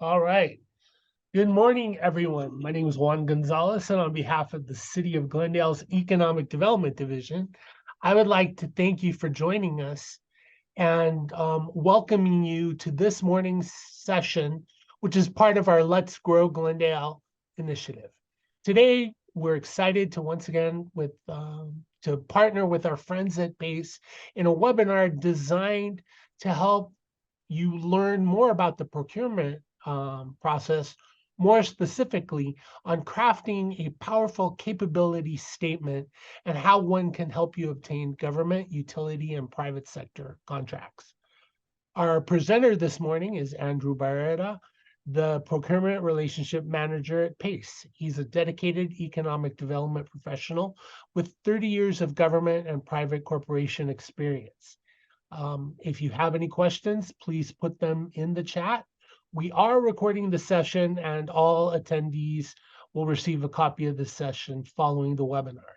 All right. Good morning, everyone. My name is Juan Gonzalez, and on behalf of the City of Glendale's Economic Development Division, I would like to thank you for joining us and welcoming you to this morning's session, which is part of our Let's Grow Glendale initiative. Today, we're excited to once again to partner with our friends at BASE in a webinar designed to help you learn more about the procurement process, more specifically on crafting a powerful capability statement and how one can help you obtain government, utility, and private sector contracts. Our presenter this morning is Andrew Barrera, the Procurement Relationship Manager at PACE. He's a dedicated economic development professional with 30 years of government and private corporation experience. If you have any questions, please put them in the chat. We are recording the session and all attendees will receive a copy of the session following the webinar.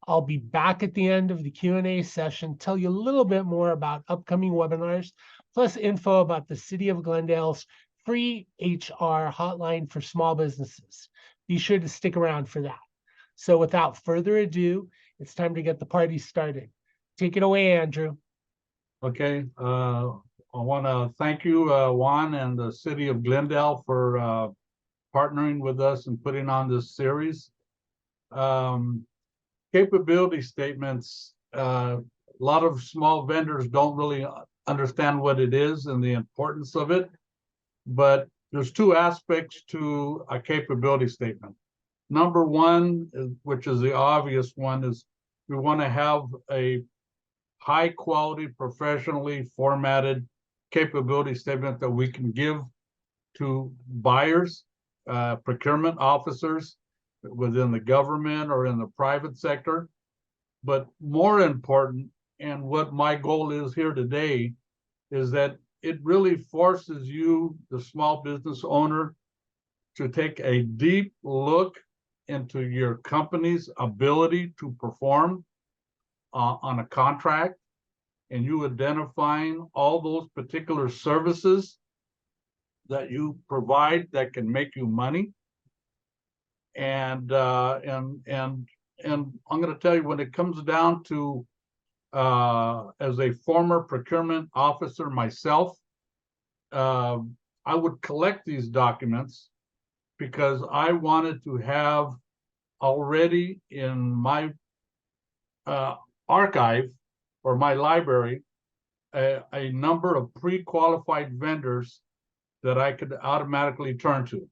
I'll be back at the end of the Q&A session, tell you a little bit more about upcoming webinars, plus info about the City of Glendale's free HR hotline for small businesses. Be sure to stick around for that. So without further ado, it's time to get the party started. Take it away, Andrew. Okay, I want to thank you, Juan, and the City of Glendale for partnering with us and putting on this series. Capability statements, a lot of small vendors don't really understand what it is and the importance of it, but there's two aspects to a capability statement. Number one, which is the obvious one, is we want to have a high quality, professionally formatted capability statement that we can give to buyers, procurement officers within the government or in the private sector. But more important, and what my goal is here today, is that it really forces you, the small business owner, to take a deep look into your company's ability to perform on a contract, and you identifying all those particular services that you provide that can make you money. And I'm going to tell you, when it comes down to as a former procurement officer myself, I would collect these documents because I wanted to have already in my archive or my library a number of pre-qualified vendors that I could automatically turn to.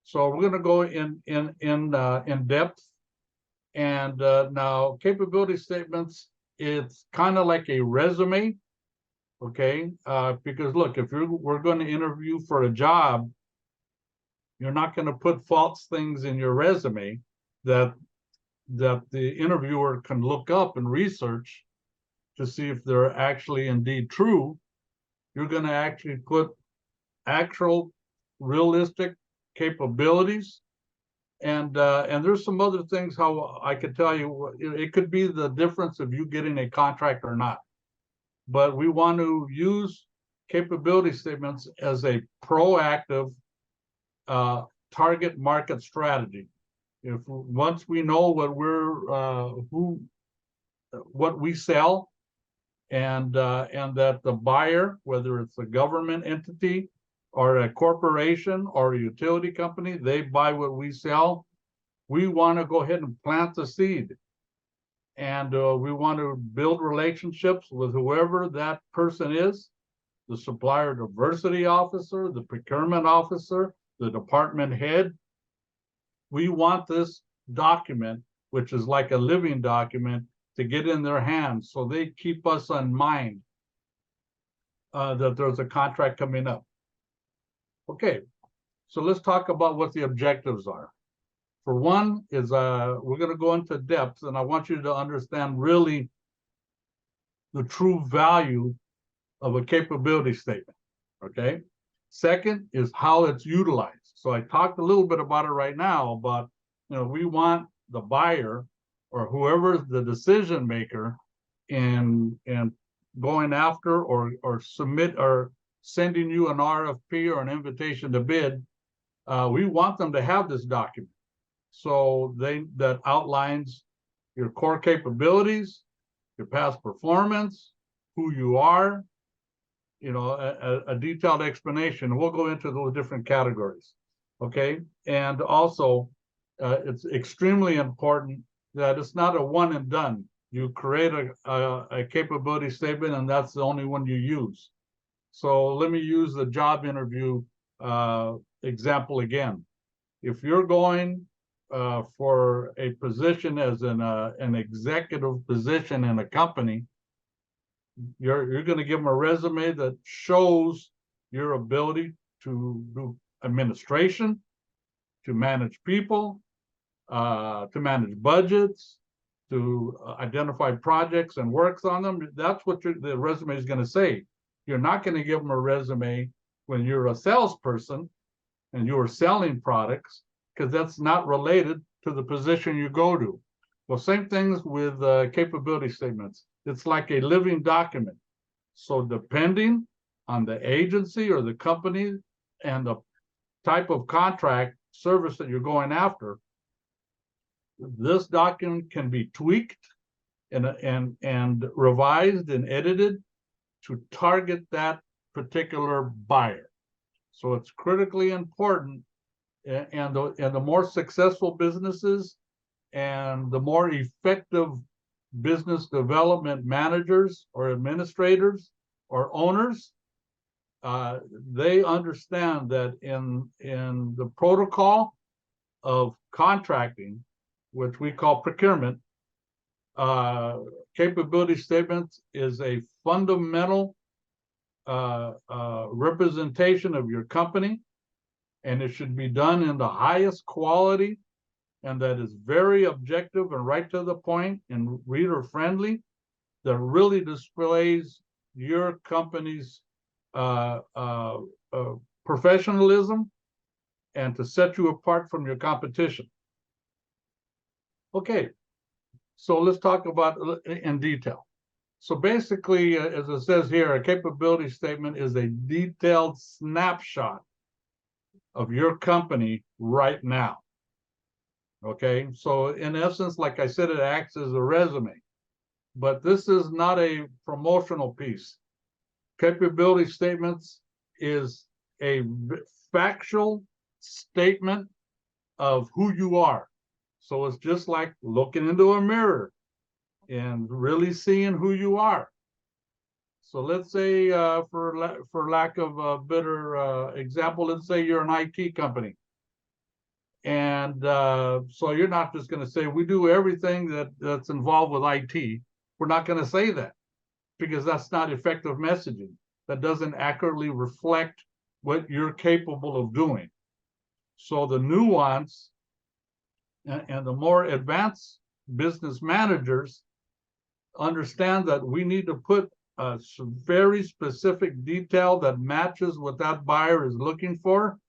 So we're going to go in depth. And now capability statements, it's kind of like a resume, okay? Because look, if we're going to interview for a job, you're not going to put false things in your resume that the interviewer can look up and research to see if they're actually indeed true. You're going to actually put actual realistic capabilities. And there's some other things how I could tell you, it could be the difference of you getting a contract or not. But we want to use capability statements as a proactive target market strategy. If once we know what what we sell, and that the buyer, whether it's a government entity or a corporation or a utility company, they buy what we sell, we want to go ahead and plant the seed. And we want to build relationships with whoever that person is, the supplier diversity officer, the procurement officer, the department head. We want this document, which is like a living document, to get in their hands so they keep us in mind that there's a contract coming up. Okay, so let's talk about what the objectives are. For one is we're going to go into depth, and I want you to understand really the true value of a capability statement, okay? Second is how it's utilized. So I talked a little bit about it right now, but we want the buyer or whoever's the decision maker in going after or submit or sending you an RFP or an invitation to bid, we want them to have this document. So that outlines your core capabilities, your past performance, who you are, a detailed explanation. We'll go into those different categories. Okay. And also, it's extremely important that it's not a one and done. You create a capability statement, and that's the only one you use. So let me use the job interview example again. If you're going for a position as an executive position in a company, you're going to give them a resume that shows your ability to do administration, to manage people, to manage budgets, to identify projects and works on them. That's what the resume is going to say. You're not going to give them a resume when you're a salesperson and you're selling products, because that's not related to the position you go to. Well, same things with capability statements. It's like a living document. So depending on the agency or the company and the type of contract service that you're going after, this document can be tweaked and revised and edited to target that particular buyer. So it's critically important, and the more successful businesses and the more effective business development managers or administrators or owners, they understand that in the protocol of contracting, which we call procurement, capability statements is a fundamental representation of your company, and it should be done in the highest quality, and that is very objective and right to the point and reader friendly, that really displays your company's professionalism and to set you apart from your competition. Okay, so let's talk about in detail. So basically, as it says here, a capability statement is a detailed snapshot of your company right now. Okay, so in essence, like I said, it acts as a resume, but this is not a promotional piece. Capability statements is a factual statement of who you are. So it's just like looking into a mirror and really seeing who you are. So let's say, for lack of a better example, let's say you're an IT company. And so you're not just going to say, we do everything that's involved with IT. We're not going to say that, because that's not effective messaging. That doesn't accurately reflect what you're capable of doing. So the nuance and the more advanced business managers understand that we need to put some very specific detail that matches what that buyer is looking for,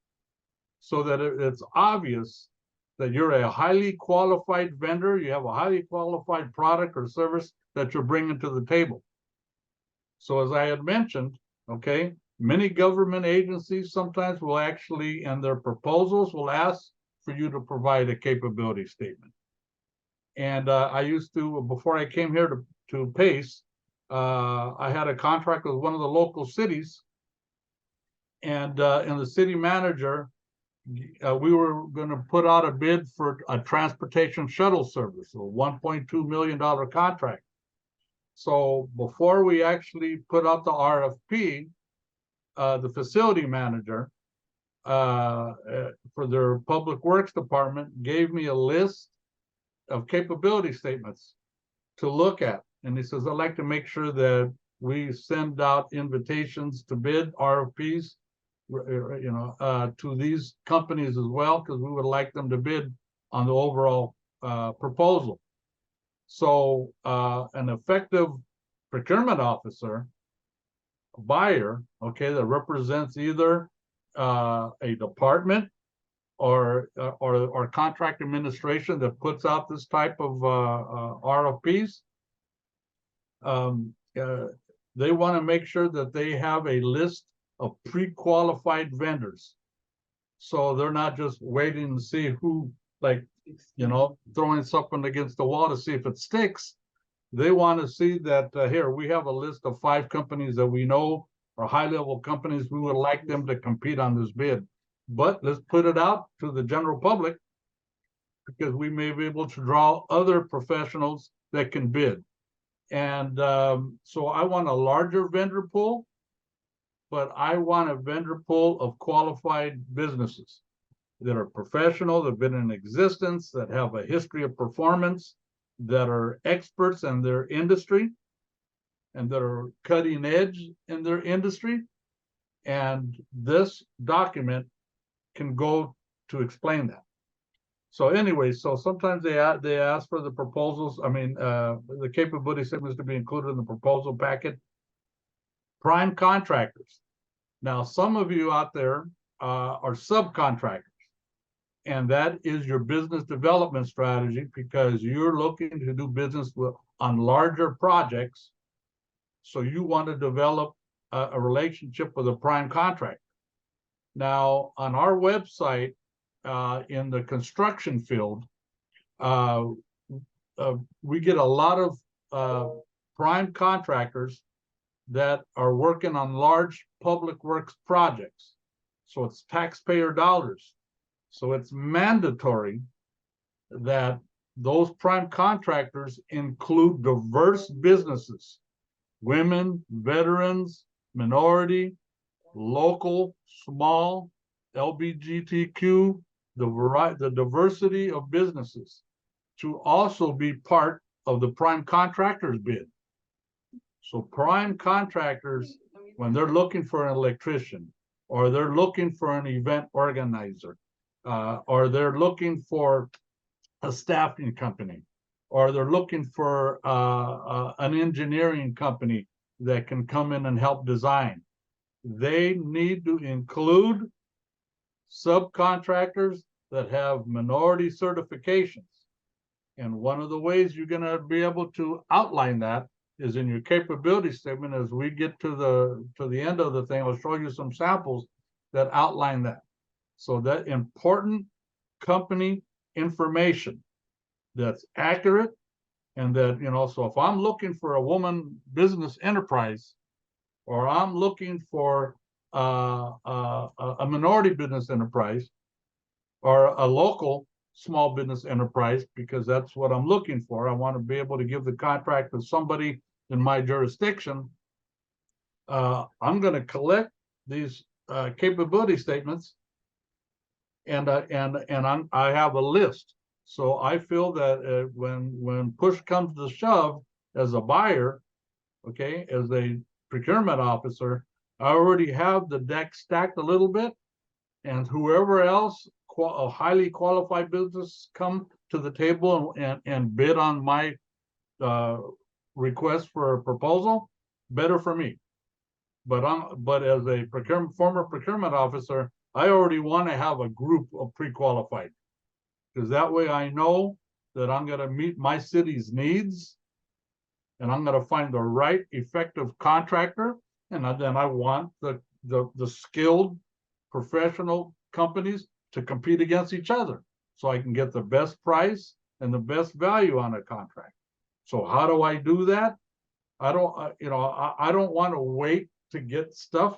so that it's obvious that you're a highly qualified vendor, you have a highly qualified product or service that you're bringing to the table. So as I had mentioned, okay, many government agencies sometimes will actually, in their proposals, will ask for you to provide a capability statement. And I used to, before I came here to PACE, I had a contract with one of the local cities, and the city manager, we were going to put out a bid for a transportation shuttle service, a $1.2 million contract. So before we actually put out the RFP, the facility manager for their public works department gave me a list of capability statements to look at. And he says, I'd like to make sure that we send out invitations to bid, RFPs, to these companies as well, because we would like them to bid on the overall proposal. So an effective procurement officer, a buyer, okay, that represents either a department or contract administration that puts out this type of RFPs, they want to make sure that they have a list of pre-qualified vendors. So they're not just waiting to see who, like, throwing something against the wall to see if it sticks. They want to see that, here, we have a list of 5 companies that we know are high-level companies. We would like them to compete on this bid. But let's put it out to the general public, because we may be able to draw other professionals that can bid. And so I want a larger vendor pool, but I want a vendor pool of qualified businesses that are professional, that have been in existence, that have a history of performance, that are experts in their industry, and that are cutting edge in their industry. And this document can go to explain that. So anyway, so sometimes they ask for the proposals. I mean, the capability statements to be included in the proposal packet. Prime contractors. Now, some of you out there are subcontractors, and that is your business development strategy, because you're looking to do business on larger projects. So you want to develop a relationship with a prime contractor. Now, on our website, in the construction field, we get a lot of prime contractors that are working on large public works projects. So it's taxpayer dollars. So it's mandatory that those prime contractors include diverse businesses, women, veterans, minority, local, small, LGBTQ, the diversity of businesses, to also be part of the prime contractors bid. So prime contractors, when they're looking for an electrician, or they're looking for an event organizer, or they're looking for a staffing company, or they're looking for an engineering company that can come in and help design, they need to include subcontractors that have minority certifications. And one of the ways you're going to be able to outline that is in your capability statement. As we get to the end of the thing, I'll show you some samples that outline that. So that important company information that's accurate, and that, so if I'm looking for a woman business enterprise, or I'm looking for a minority business enterprise, or a local small business enterprise, because that's what I'm looking for. I want to be able to give the contract to somebody in my jurisdiction. I'm going to collect these capability statements, and I have a list. So I feel that when push comes to shove, as a buyer, okay, as a procurement officer, I already have the deck stacked a little bit, and whoever else, a highly qualified business, come to the table and bid on my request for a proposal, better for me. But as a former procurement officer, I already want to have a group of pre-qualified, because that way I know that I'm going to meet my city's needs, and I'm going to find the right effective contractor, and then I want the skilled professional companies to compete against each other, so I can get the best price and the best value on a contract. So how do I do that? I don't want to wait to get stuff.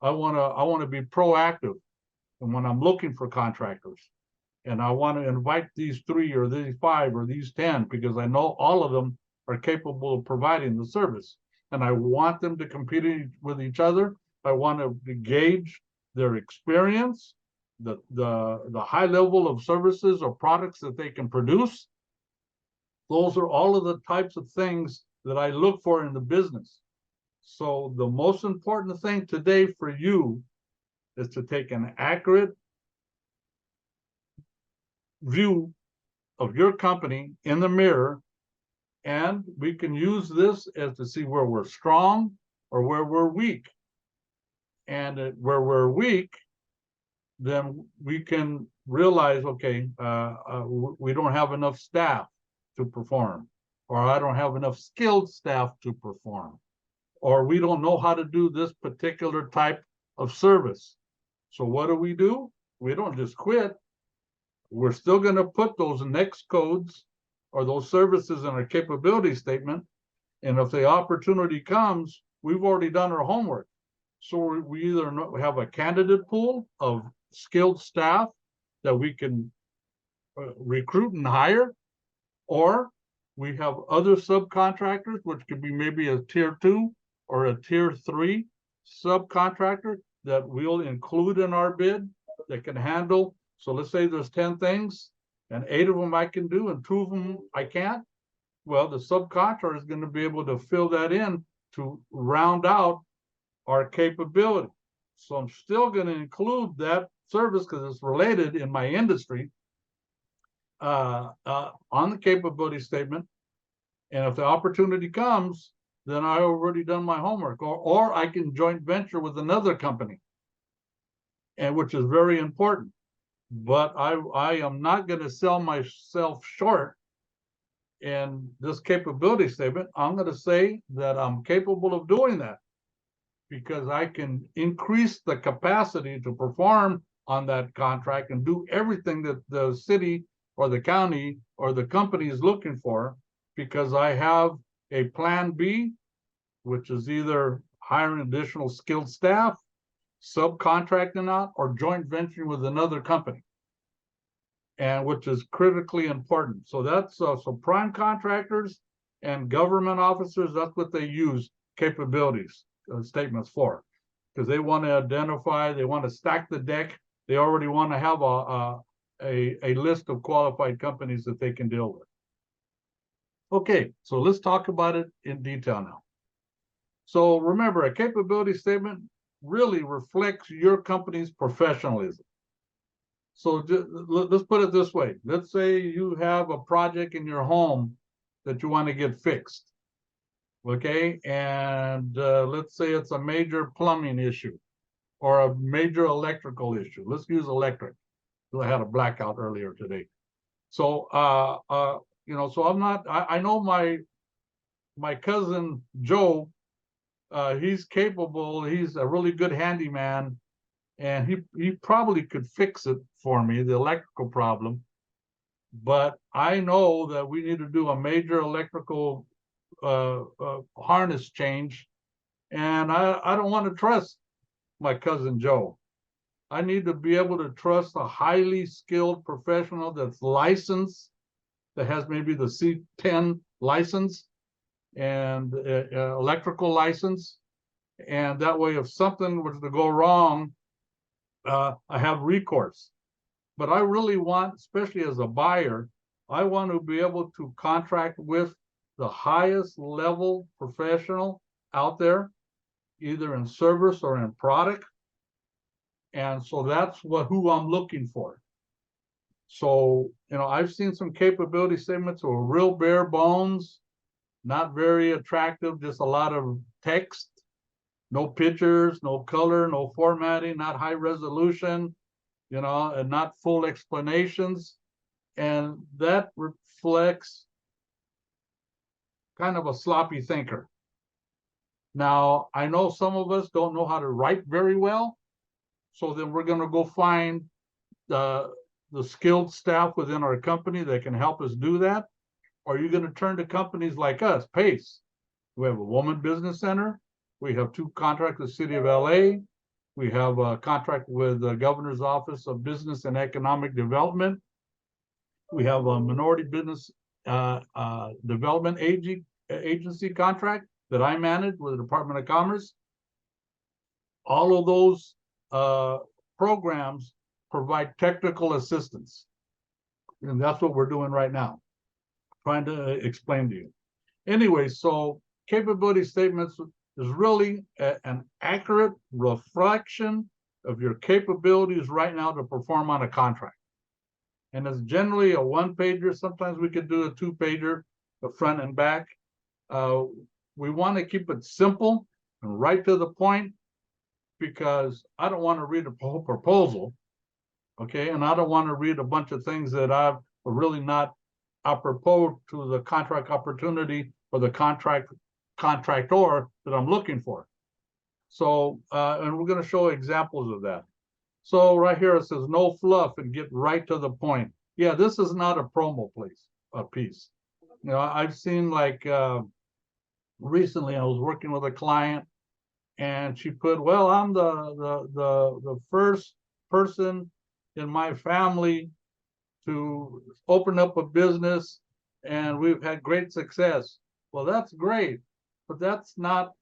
I want to be proactive, and when I'm looking for contractors, and I want to invite these 3 or these 5 or these 10, because I know all of them are capable of providing the service, and I want them to compete with each other. I want to gauge their experience, the high level of services or products that they can produce. Those are all of the types of things that I look for in the business. So the most important thing today for you is to take an accurate view of your company in the mirror, and we can use this as to see where we're strong or where we're weak. And where we're weak, then we can realize, okay, we don't have enough staff to perform, or I don't have enough skilled staff to perform, or we don't know how to do this particular type of service. So what do? We don't just quit. We're still going to put those next codes or those services in our capability statement. And if the opportunity comes, we've already done our homework. So we either have a candidate pool of skilled staff that we can recruit and hire, or we have other subcontractors, which could be maybe a tier 2 or a tier 3 subcontractor that we'll include in our bid that can handle. So let's say there's 10 things and 8 of them I can do and 2 of them I can't. Well, the subcontractor is going to be able to fill that in to round out our capability. So I'm still going to include that service because it's related in my industry on the capability statement. And if the opportunity comes, then I already done my homework, or I can joint venture with another company, and which is very important. But I am not going to sell myself short in this capability statement. I'm going to say that I'm capable of doing that because I can increase the capacity to perform on that contract and do everything that the city or the county or the company is looking for, because I have a plan B, which is either hiring additional skilled staff, subcontracting out, or joint venturing with another company, and which is critically important. So that's so prime contractors and government officers, that's what they use capabilities statements for, because they want to identify, they want to stack the deck, they already want to have a list of qualified companies that they can deal with. Okay, so let's talk about it in detail now. So remember, a capability statement really reflects your company's professionalism. So let's put it this way. Let's say you have a project in your home that you want to get fixed. Okay, and let's say it's a major plumbing issue or a major electrical issue. Let's use electric. I had a blackout earlier today. So, you know, so I know my cousin Joe, he's capable, he's a really good handyman, and he probably could fix it for me, the electrical problem. But I know that we need to do a major electrical harness change, and I don't want to trust my cousin Joe. I need to be able to trust a highly skilled professional that's licensed, that has maybe the C10 license and electrical license. And that way, if something was to go wrong, I have recourse. But I really want, especially as a buyer, I want to be able to contract with the highest level professional out there, either in service or in product. And so that's who I'm looking for. So, you know, I've seen some capability statements that were real bare bones, not very attractive, just a lot of text, no pictures, no color, no formatting, not high resolution, you know, and not full explanations. And that reflects kind of a sloppy thinker. Now, I know some of us don't know how to write very well, so then we're going to go find the skilled staff within our company that can help us do that. Or you're going to turn to companies like us, PACE. We have a Woman Business Center. We have 2 contracts with the City of LA. We have a contract with the Governor's Office of Business and Economic Development. We have a Minority Business Development Agency contract that I manage with the Department of Commerce. All of those programs provide technical assistance. And that's what we're doing right now, trying to explain to you. Anyway, so capability statements is really an accurate reflection of your capabilities right now to perform on a contract. And it's generally a 1-pager. Sometimes we could do a 2-pager, the front and back. We want to keep it simple and right to the point, because I don't want to read a whole proposal, okay? And I don't want to read a bunch of things that are really not apropos to the contract opportunity or the contractor that I'm looking for. So, and we're going to show examples of that. So right here it says no fluff and get right to the point. Yeah, this is not a promo piece. You know, I've seen like recently I was working with a client and she put, well, I'm the first person in my family to open up a business and we've had great success. Well, that's great, but that's not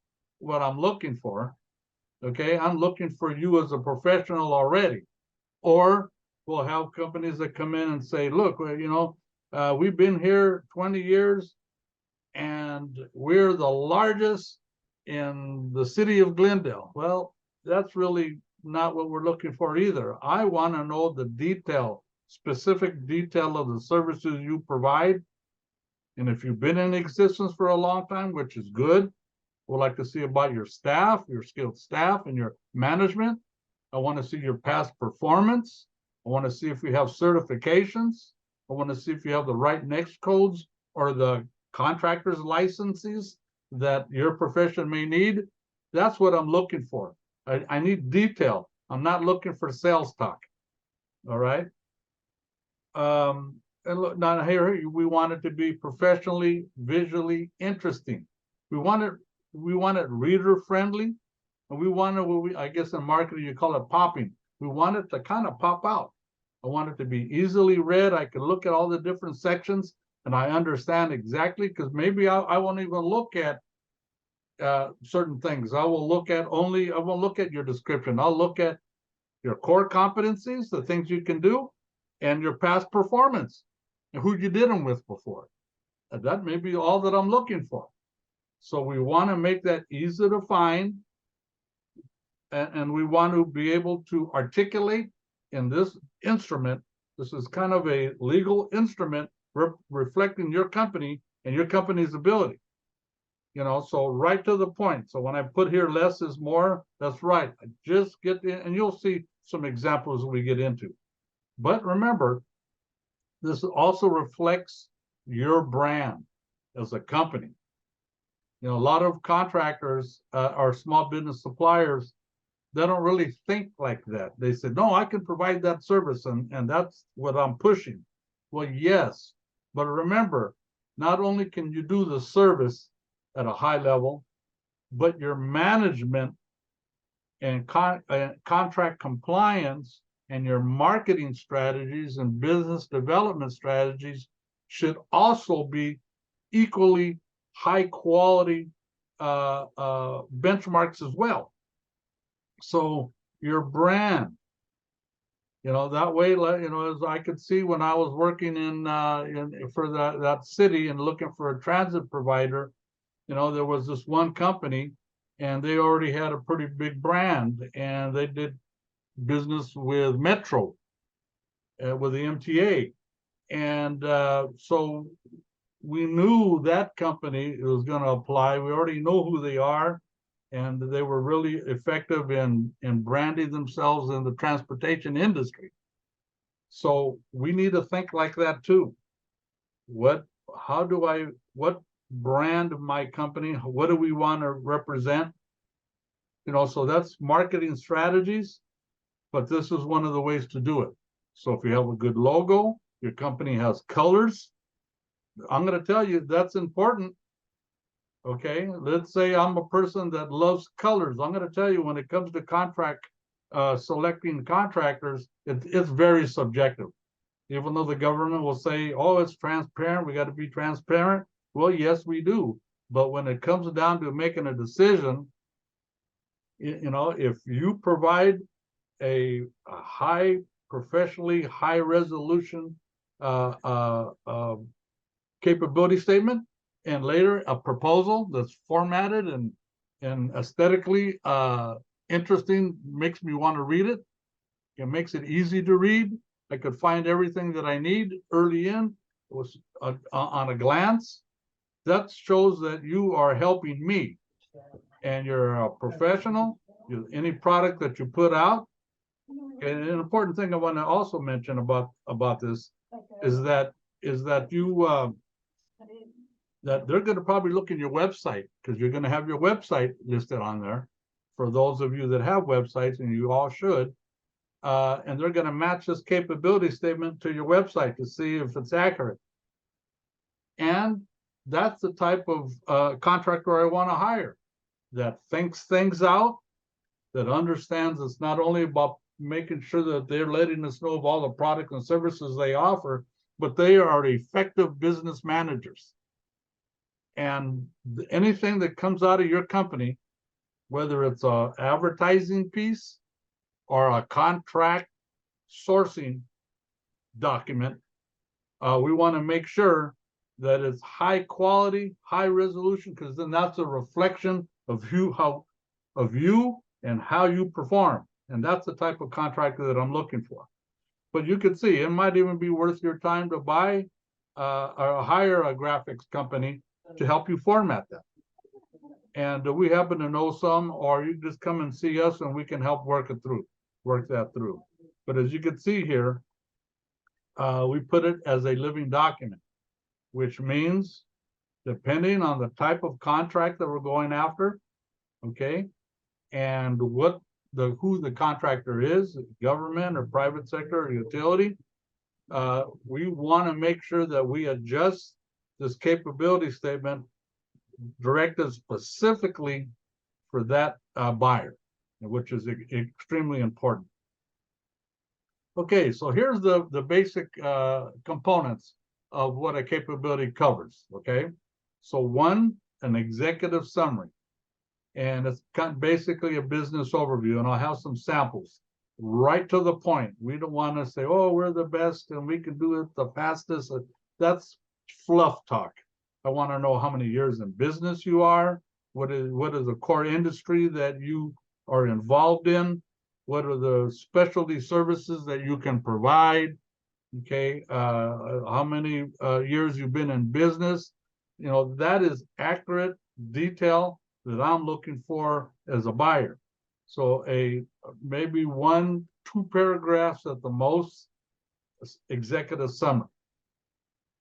what I'm looking for. Okay, I'm looking for you as a professional already. Or we'll have companies that come in and say, look, you know, we've been here 20 years and we're the largest in the city of Glendale. Well, that's really not what we're looking for either. I want to know the detail, specific detail of the services you provide. And if you've been in existence for a long time, which is good, we'd like to see about your staff, your skilled staff, and your management. I want to see your past performance. I want to see if you have certifications. I want to see if you have the right NEXT codes or the contractor's licenses that your profession may need. That's what I'm looking for. I need detail. I'm not looking for sales talk. All right. And look, now here we want it to be professionally, visually interesting. We want it reader friendly, and we want it, I guess in marketing you call it popping. We want it to kind of pop out. I want it to be easily read. I can look at all the different sections and I understand exactly, because maybe I won't even look at certain things. I won't look at your description. I'll look at your core competencies, the things you can do, and your past performance and who you did them with before. And that may be all that I'm looking for. So we want to make that easy to find, and we want to be able to articulate in this instrument. This is kind of a legal instrument reflecting your company and your company's ability. You know, so right to the point. So when I put here less is more, that's right. I just get in, and you'll see some examples we get into. But remember, this also reflects your brand as a company. You know, a lot of contractors or small business suppliers, they don't really think like that. They say, no, I can provide that service, and that's what I'm pushing. Well, yes, but remember, not only can you do the service at a high level, but your management and contract compliance and your marketing strategies and business development strategies should also be equally high quality benchmarks as well. So your brand, you know, that way, you know, as I could see when I was working for that city and looking for a transit provider, you know, there was this one company and they already had a pretty big brand, and they did business with Metro, with the MTA. And so we knew that company was going to apply. We already know who they are, and they were really effective in branding themselves in the transportation industry. So we need to think like that too. What brand of my company, what do we want to represent? You know, so that's marketing strategies, but this is one of the ways to do it. So if you have a good logo, your company has colors, I'm going to tell you that's important. Okay, let's say I'm a person that loves colors. I'm going to tell you, when it comes to selecting contractors, it's very subjective. Even though the government will say, oh, it's transparent, we got to be transparent. Well, yes, we do. But when it comes down to making a decision, you know, if you provide a high, professionally high resolution capability statement, and later a proposal that's formatted and aesthetically interesting, makes me want to read it. It makes it easy to read. I could find everything that I need early in. It was on a glance. That shows that you are helping me, and you're a professional. Any product that you put out. And an important thing I want to also mention about this is that you that they're going to probably look in your website, because you're going to have your website listed on there for those of you that have websites, and you all should. And they're going to match this capability statement to your website to see if it's accurate. And that's the type of contractor I want to hire, that thinks things out, that understands it's not only about making sure that they're letting us know of all the products and services they offer, but they are effective business managers. And anything that comes out of your company, whether it's an advertising piece or a contract sourcing document, we want to make sure that it's high quality, high resolution, because then that's a reflection of you and how you perform. And that's the type of contractor that I'm looking for. But you can see it might even be worth your time to buy or hire a graphics company to help you format that. And we happen to know some, or you just come and see us and we can help work that through. But as you can see here, we put it as a living document, which means depending on the type of contract that we're going after, okay, and who the contractor is, government or private sector or utility, we want to make sure that we adjust this capability statement directed specifically for that buyer, which is extremely important. Okay, so here's the basic components of what a capability covers, okay? So one, an executive summary. And it's kind of basically a business overview, and I'll have some samples right to the point. We don't want to say, oh, we're the best and we can do it the fastest. That's fluff talk. I want to know how many years in business you are, what is the core industry that you are involved in, what are the specialty services that you can provide, okay, how many years you've been in business. You know, that is accurate detail that I'm looking for as a buyer. So maybe 1-2 paragraphs at the most, executive summary,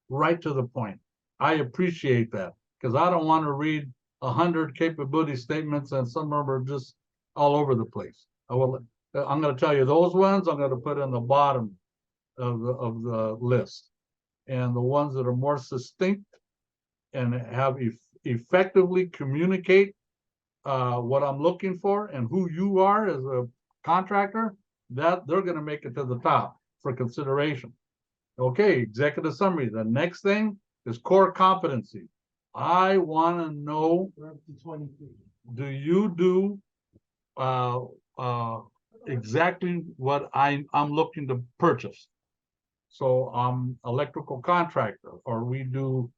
right to the point. I appreciate that, because I don't want to read 100 capability statements and some of them are just all over the place. I'm going to tell you those ones I'm going to put in the bottom of the list, and the ones that are more succinct and have effectively communicate what I'm looking for and who you are as a contractor, that they're going to make it to the top for consideration. Okay, executive summary. The next thing is core competency. I want to know, do you do exactly what I'm looking to purchase? So I'm electrical contractor, or we do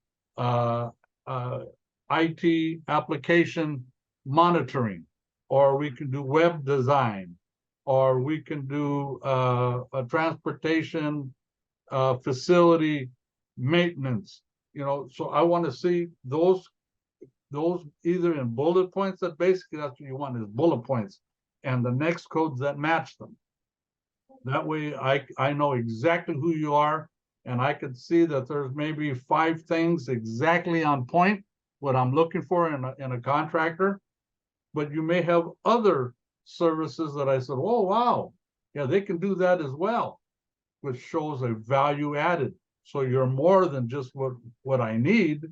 IT application monitoring, or we can do web design, or we can do a transportation facility maintenance. You know, so I want to see those either in bullet points. That basically that's what you want, is bullet points, and the next codes that match them. That way I know exactly who you are, and I can see that there's maybe 5 things exactly on point, what I'm looking for in a contractor. But you may have other services that I said, oh, wow, yeah, they can do that as well, which shows a value added. So you're more than just what I need.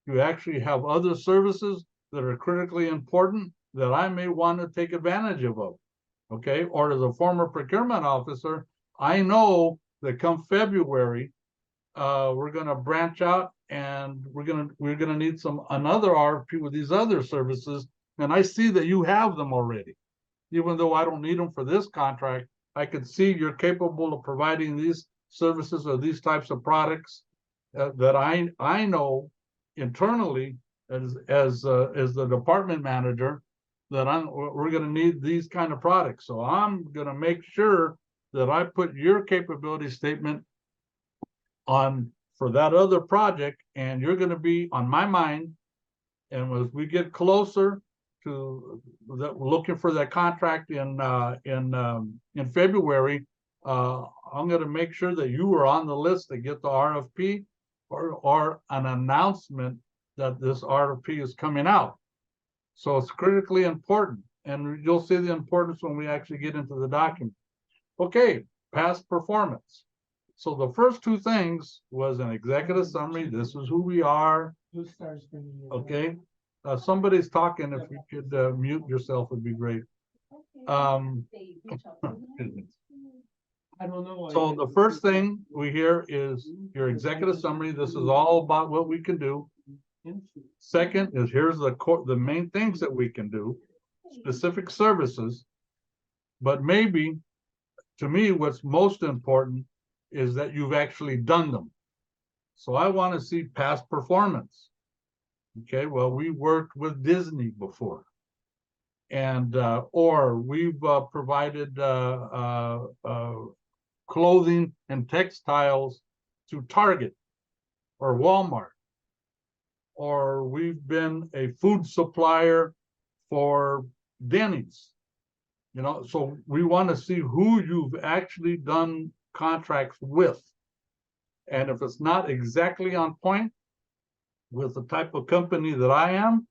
You actually have other services that are critically important that I may want to take advantage of. Okay, or as a former procurement officer, I know that come February, we're going to branch out and we're going to need another RFP with these other services, and I see that you have them already. Even though I don't need them for this contract, I can see you're capable of providing these services or these types of products that I know internally as the department manager that we're going to need these kind of products. So I'm going to make sure that I put your capability statement on for that other project, and you're going to be on my mind. And as we get closer to that, looking for that contract in February, I'm going to make sure that you are on the list to get the RFP or an announcement that this RFP is coming out. So it's critically important And you'll see the importance when we actually get into the document. Okay, past performance. So the first two things was an executive summary. This is who we are. Who starts bringing you? Okay. Somebody's talking. If you could mute yourself, would be great. I don't know. So the first thing we hear is your executive summary. This is all about what we can do. Second is here's the main things that we can do, specific services. But maybe, to me, what's most important is that you've actually done them. So I want to see past performance. Okay, well, we worked with Disney before, and or we've provided clothing and textiles to Target or Walmart, or we've been a food supplier for Denny's. You know, so we want to see who you've actually done contracts with. And if it's not exactly on point with the type of company that I am,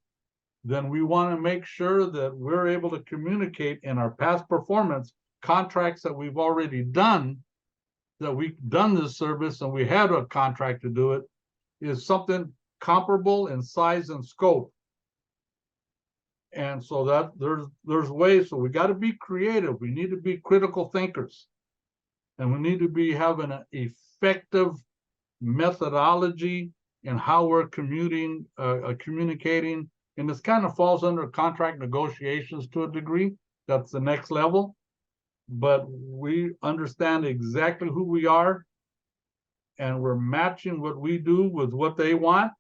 then we want to make sure that we're able to communicate in our past performance contracts that we've already done, that we've done this service and we had a contract to do it, is something comparable in size and scope. And so that there's ways. So we got to be creative. We need to be critical thinkers, and we need to be having an effective methodology in how we're communicating. And this kind of falls under contract negotiations to a degree. That's the next level. But we understand exactly who we are, and we're matching what we do with what they want.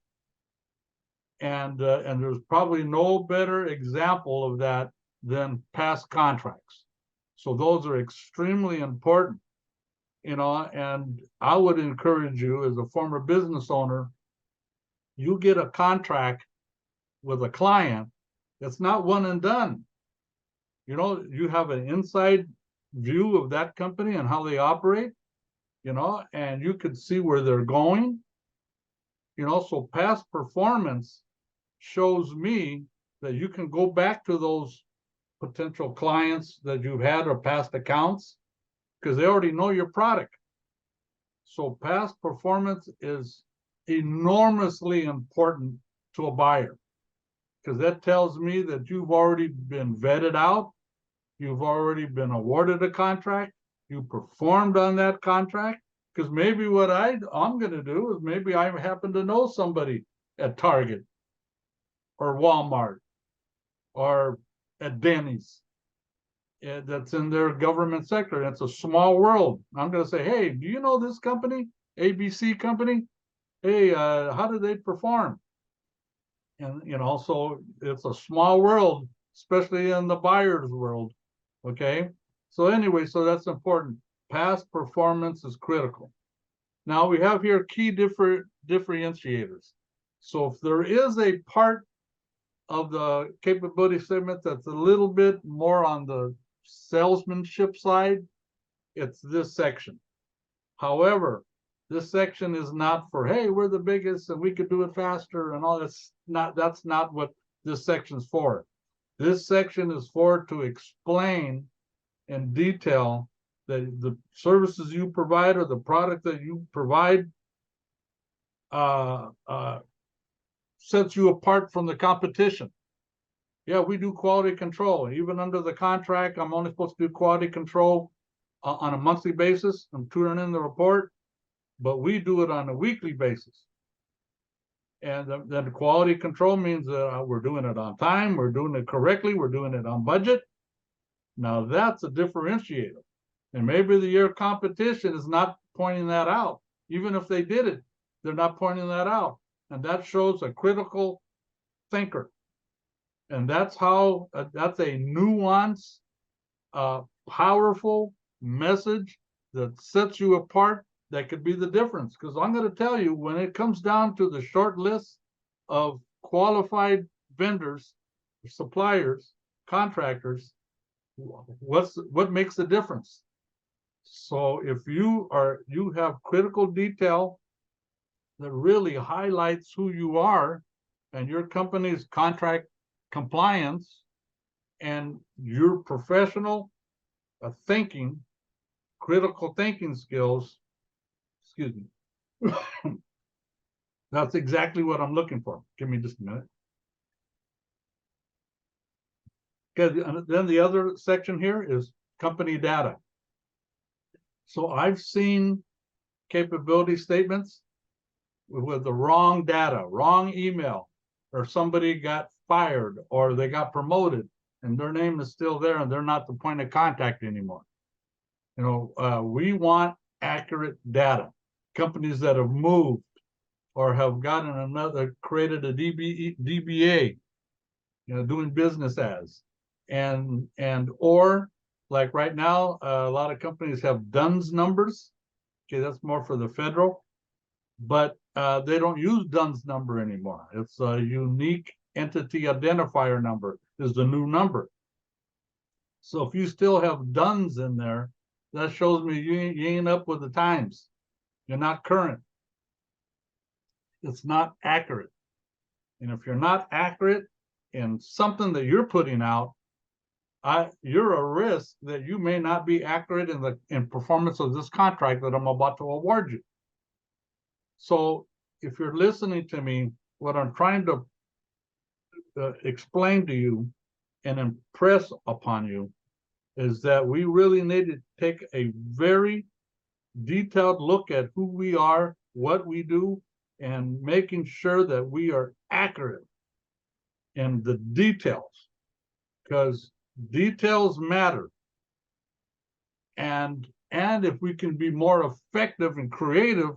And there's probably no better example of that than past contracts. So those are extremely important, you know, and I would encourage you as a former business owner, you get a contract with a client, it's not one and done. You know, you have an inside view of that company and how they operate, you know, and you could see where they're going, you know, so past performance shows me that you can go back to those potential clients that you've had or past accounts because they already know your product. So past performance is enormously important to a buyer because that tells me that you've already been vetted out, you've already been awarded a contract, you performed on that contract. Because maybe what I'm going to do is maybe I happen to know somebody at Target or Walmart or at Denny's that's in their government sector. It's a small world. I'm going to say, hey, do you know this company, ABC company? Hey, how do they perform? And, you know, so it's a small world, especially in the buyer's world. Okay. So anyway, so that's important. Past performance is critical. Now we have here key differentiators. So if there is a part of the capability statement that's a little bit more on the salesmanship side, it's this section. However, this section is not for, hey, we're the biggest and we could do it faster and all. That's not what this section is for. This section is for to explain in detail that the services you provide or the product that you provide sets you apart from the competition. Yeah, we do quality control. Even under the contract, I'm only supposed to do quality control on a monthly basis. I'm turning in the report, but we do it on a weekly basis. And then the quality control means that we're doing it on time, we're doing it correctly, we're doing it on budget. Now that's a differentiator. And maybe your competition is not pointing that out. Even if they did it, they're not pointing that out. And that shows a critical thinker. And that's how, that's a nuanced, powerful message that sets you apart. That could be the difference. Because I'm going to tell you, when it comes down to the short list of qualified vendors, suppliers, contractors, what makes the difference? So if you have critical detail that really highlights who you are and your company's contract compliance and your professional thinking, critical thinking skills, excuse me, that's exactly what I'm looking for. Give me just a minute. Okay, then the other section here is company data. So I've seen capability statements with the wrong data, wrong email, or somebody got fired or they got promoted and their name is still there and they're not the point of contact anymore. You know, we want accurate data. Companies that have moved or have gotten another, created a DBA, you know, doing business as, or like right now, a lot of companies have DUNS numbers. Okay, that's more for the federal, but they don't use DUNS number anymore. It's a unique entity identifier number is the new number. So if you still have DUNS in there, that shows me you ain't up with the times. You're not current. It's not accurate. And if you're not accurate in something that you're putting out, you're a risk that you may not be accurate in performance of this contract that I'm about to award you. So if you're listening to me, what I'm trying to explain to you and impress upon you is that we really need to take a very detailed look at who we are, what we do, and making sure that we are accurate in the details, because details matter. And if we can be more effective and creative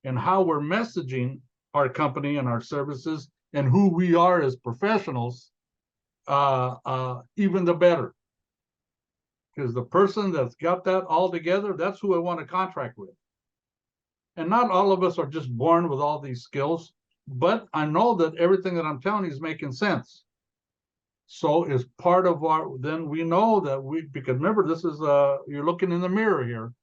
in how we're messaging our company and our services and who we are as professionals, even the better. Because the person that's got that all together, that's who I want to contract with. And not all of us are just born with all these skills, but I know that everything that I'm telling you is making sense. So as part of our, then we know that because remember, this is, you're looking in the mirror here.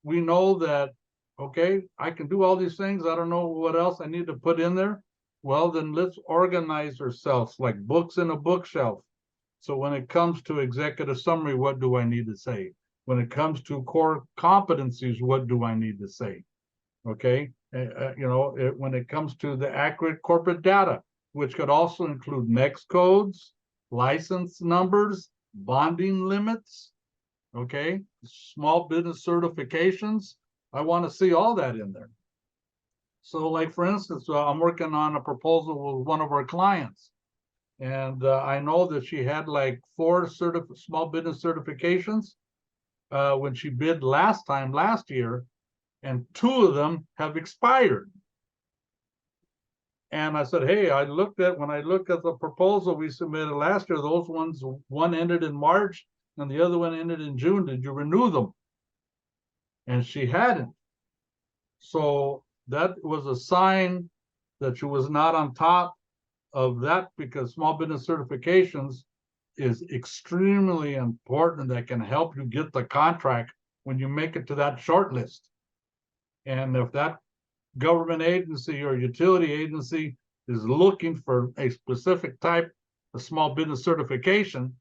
We know that, okay, I can do all these things. I don't know what else I need to put in there. Well, then let's organize ourselves like books in a bookshelf. So when it comes to executive summary, what do I need to say? When it comes to core competencies, what do I need to say? Okay, you know, when it comes to the accurate corporate data, which could also include NEX codes, license numbers, bonding limits, okay, small business certifications. I want to see all that in there. So like, for instance, I'm working on a proposal with one of our clients. And I know that she had like 4 small business certifications when she bid last year, and 2 of them have expired. And I said, hey, when I looked at the proposal we submitted last year, those ones, one ended in March and the other one ended in June. Did you renew them? And she hadn't. So that was a sign that she was not on top of that, because small business certifications is extremely important. That can help you get the contract when you make it to that short list. And if that government agency or utility agency is looking for a specific type of small business certification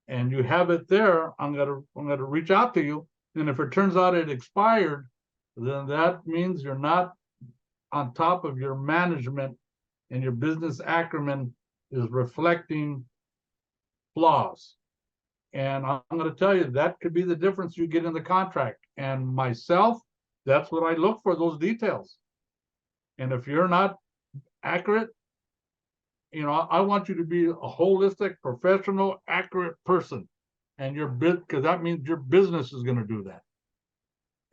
and you have it there, I'm gonna reach out to you. And if it turns out it expired, then that means you're not on top of your management, and your business acumen is reflecting flaws. And I'm going to tell you, that could be the difference you get in the contract. And myself, that's what I look for, those details. And if you're not accurate, you know, I want you to be a holistic, professional, accurate person. And because that means your business is going to do that.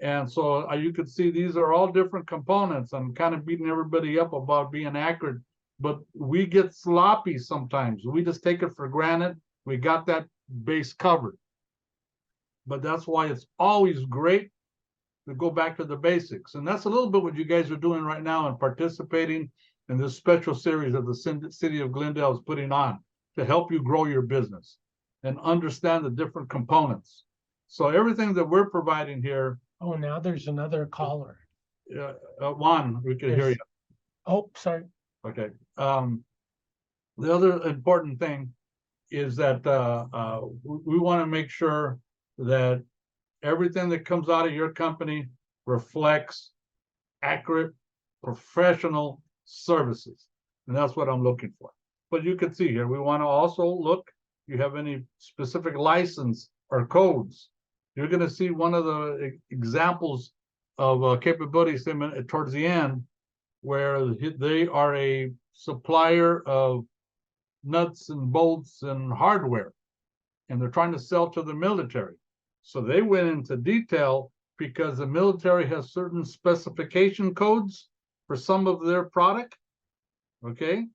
And so you could see these are all different components. I'm kind of beating everybody up about being accurate, but we get sloppy sometimes. We just take it for granted. We got that base covered. But that's why it's always great to go back to the basics. And that's a little bit what you guys are doing right now and participating in this special series that the City of Glendale is putting on to help you grow your business and understand the different components. So everything that we're providing here. Oh, now there's another caller. Juan, we can hear you. Oh, sorry. Okay. The other important thing is that we want to make sure that everything that comes out of your company reflects accurate, professional services. And that's what I'm looking for. But you can see here, we want to also look, you have any specific license or codes. You're going to see one of the examples of a capability statement towards the end, where they are a supplier of nuts and bolts and hardware, and they're trying to sell to the military. So they went into detail because the military has certain specification codes for some of their product, okay?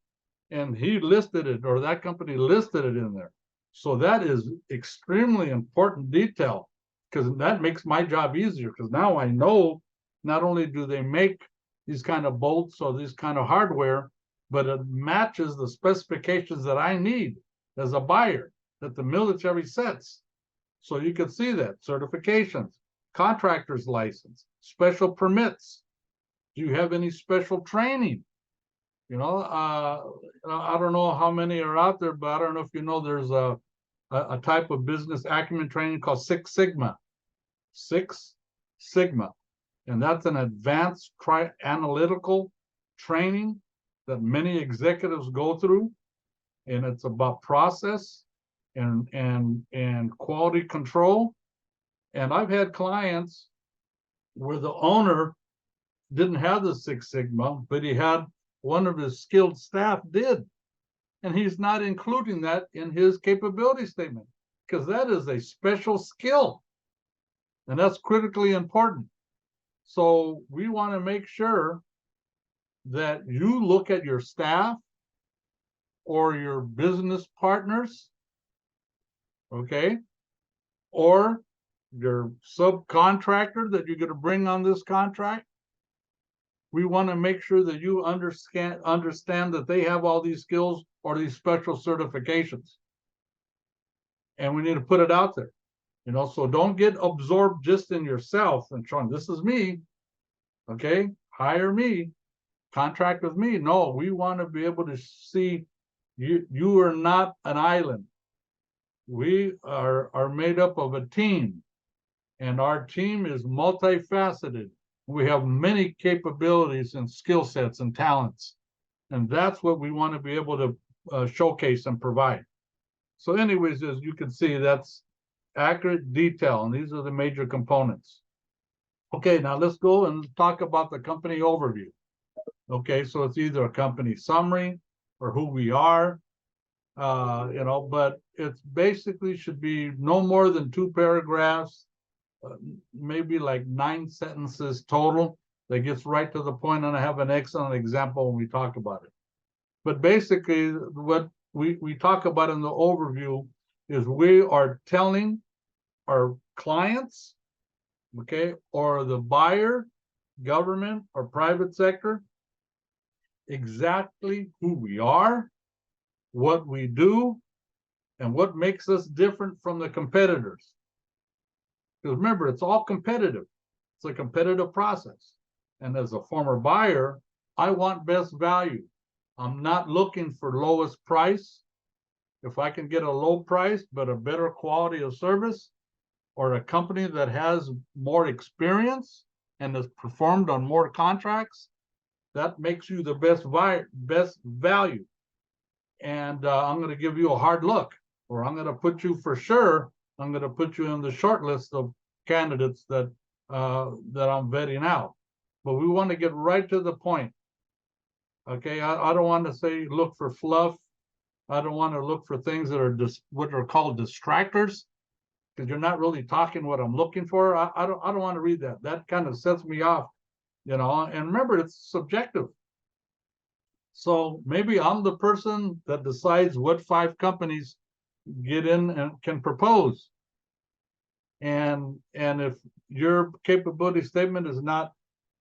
And he listed it, or that company listed it in there. So that is extremely important detail, because that makes my job easier, because now I know not only do they make these kind of bolts or this kind of hardware, but it matches the specifications that I need as a buyer that the military sets. So you can see that certifications, contractor's license, special permits. Do you have any special training? You know, I don't know how many are out there, but I don't know if you know, there's a type of business acumen training called Six Sigma. Six Sigma. And that's an advanced analytical training that many executives go through. And it's about process and quality control. And I've had clients where the owner didn't have the Six Sigma, but he had one of his skilled staff did. And he's not including that in his capability statement, because that is a special skill. And that's critically important. So we want to make sure that you look at your staff or your business partners, okay, or your subcontractor that you're going to bring on this contract. We want to make sure that you understand that they have all these skills or these special certifications. And we need to put it out there. You know, so don't get absorbed just in yourself and trying, this is me, okay, hire me, contract with me. No, we want to be able to see you are not an island. We are made up of a team, and our team is multifaceted. We have many capabilities and skill sets and talents, and that's what we want to be able to showcase and provide. So anyways, as you can see, that's accurate detail, and these are the major components. Okay, now let's go and talk about the company overview. Okay, so it's either a company summary or who we are, you know, but it's basically should be no more than 2 paragraphs, maybe like 9 sentences total that gets right to the point, and I have an excellent example when we talk about it. But basically what we talk about in the overview is we are telling our clients, okay, or the buyer, government or private sector, exactly who we are, what we do, and what makes us different from the competitors. Because remember, it's all competitive. It's a competitive process. And as a former buyer, I want best value. I'm not looking for lowest price. If I can get a low price, but a better quality of service, or a company that has more experience and has performed on more contracts, that makes you the best value. And I'm going to give you a hard look, or I'm going to put you for sure. I'm going to put you in the short list of candidates that that I'm vetting out. But we want to get right to the point. Okay, I don't want to say look for fluff. I don't want to look for things that are what are called distractors, because you're not really talking what I'm looking for. I don't want to read that. That kind of sets me off, you know. And remember, it's subjective. So maybe I'm the person that decides what 5 companies get in and can propose. And if your capability statement is not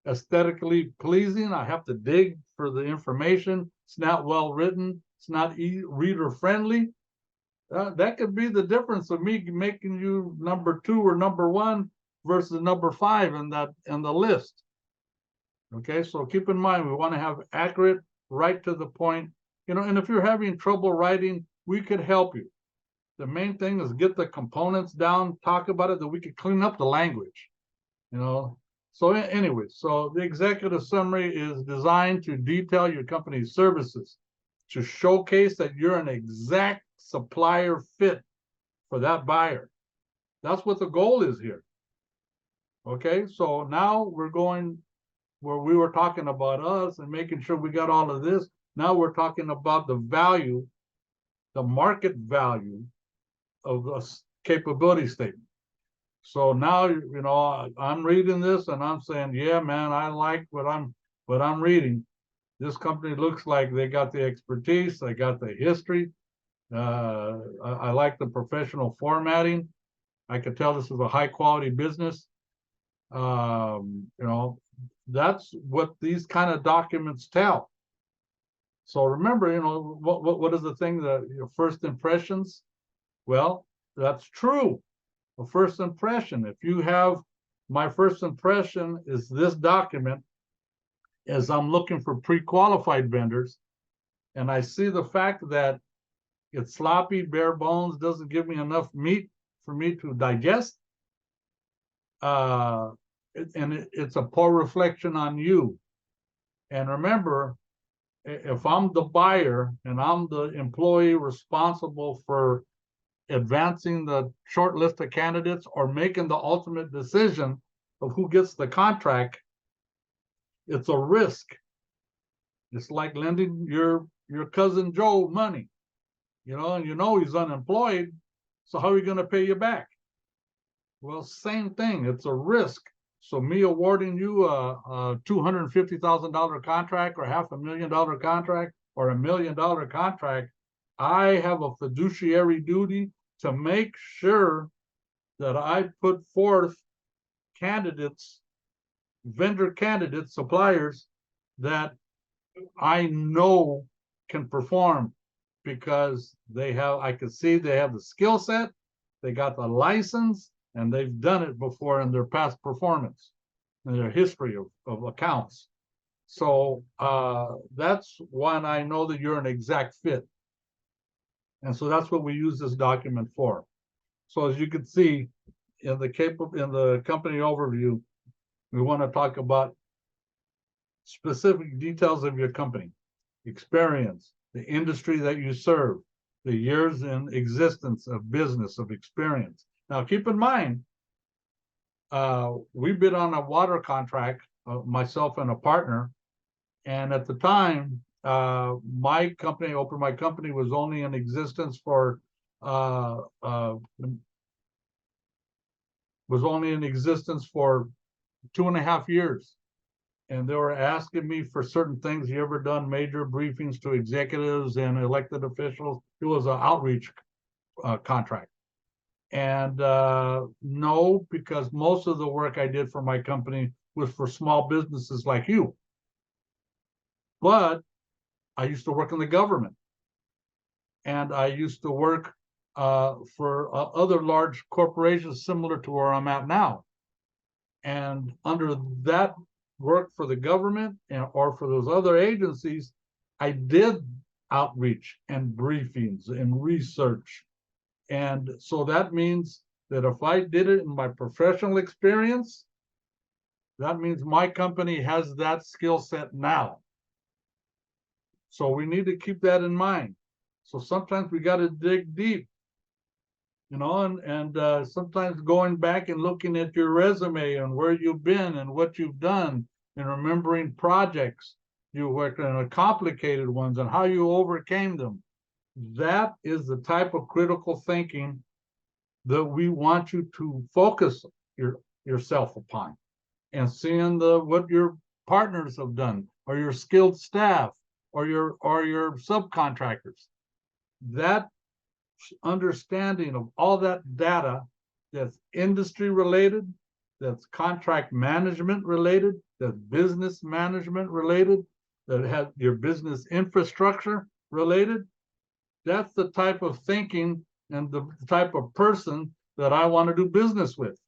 aesthetically pleasing, I have to dig for the information. It's not well written. It's not reader friendly. That could be the difference of me making you number 2 or number 1 versus number 5 in the list. Okay, so keep in mind, we want to have accurate, right to the point and if you're having trouble writing, we could help you. The main thing is get the components down, talk about it, that we could clean up the language, So anyway, so the executive summary is designed to detail your company's services, to showcase that you're an exact supplier fit for that buyer. That's what the goal is here. Okay, so now we're going where we were talking about us and making sure we got all of this. Now we're talking about the value, the market value of the capability statement. So now, I'm reading this and I'm saying, yeah, man, I like what I'm reading. This company looks like they got the expertise, they got the history. I like the professional formatting. I could tell this is a high quality business. That's what these kind of documents tell. So remember, what is the thing that your first impressions? Well, that's true. A first impression. If you have my first impression is this document, as I'm looking for pre-qualified vendors, and I see the fact that it's sloppy, bare bones, doesn't give me enough meat for me to digest, it's a poor reflection on you. And remember, if I'm the buyer and I'm the employee responsible for advancing the short list of candidates or making the ultimate decision of who gets the contract, it's a risk. It's like lending your cousin Joe money, and he's unemployed. So how are we going to pay you back? Well, same thing. It's a risk. So me awarding you a $250,000 contract or $500,000 contract or $1 million contract, I have a fiduciary duty to make sure that I put forth candidates, vendor candidates, suppliers that I know can perform, because I can see they have the skill set, they got the license, and they've done it before in their past performance and their history of accounts. So that's when I know that you're an exact fit. And so that's what we use this document for. So as you can see in the company overview, we want to talk about specific details of your company, experience, the industry that you serve, the years in existence of business, of experience. Now, keep in mind, we bid on a water contract, myself and a partner, and at the time, my company was only in existence for 2.5 years. And they were asking me for certain things. You ever done major briefings to executives and elected officials? It was an outreach contract. And no, because most of the work I did for my company was for small businesses like you. But I used to work in the government. And I used to work for other large corporations similar to where I'm at now. And under that work for the government or for those other agencies, I did outreach and briefings and research. And so that means that if I did it in my professional experience, that means my company has that skill set now. So we need to keep that in mind. So sometimes we got to dig deep, and sometimes going back and looking at your resume and where you've been and what you've done, and remembering projects you worked on, complicated ones, and how you overcame them. That is the type of critical thinking that we want you to focus yourself upon, and seeing what your partners have done, or your skilled staff, or your subcontractors. That understanding of all that data that's industry related, that's contract management related, that's business management related, that has your business infrastructure related, that's the type of thinking and the type of person that I want to do business with.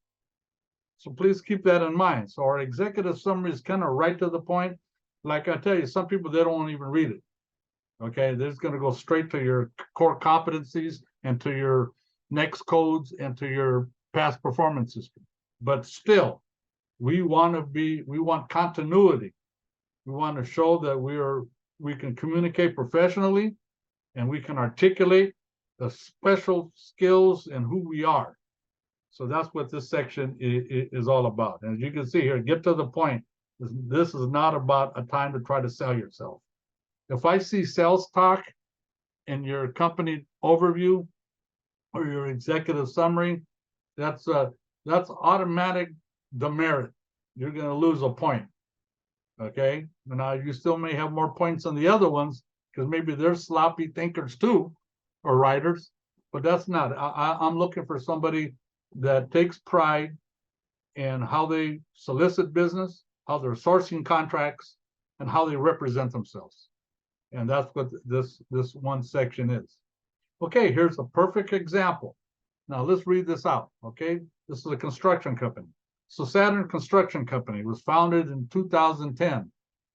So please keep that in mind. So our executive summary is kind of right to the point. Like I tell you, some people, they don't even read it. Okay, this is going to go straight to your core competencies and to your next codes and to your past performance system. But still, we want continuity. We want to show that we can communicate professionally and we can articulate the special skills and who we are. So that's what this section is all about. And as you can see here, get to the point. This is not about a time to try to sell yourself. If I see sales talk in your company overview or your executive summary, that's automatic demerit. You're going to lose a point. Okay. Now you still may have more points than the other ones because maybe they're sloppy thinkers too, or writers, but that's not. I'm looking for somebody that takes pride in how they solicit business, how they're sourcing contracts, and how they represent themselves. And that's what this one section is. Okay, here's a perfect example. Now let's read this out. Okay, this is a construction company. So Saturn Construction Company was founded in 2010.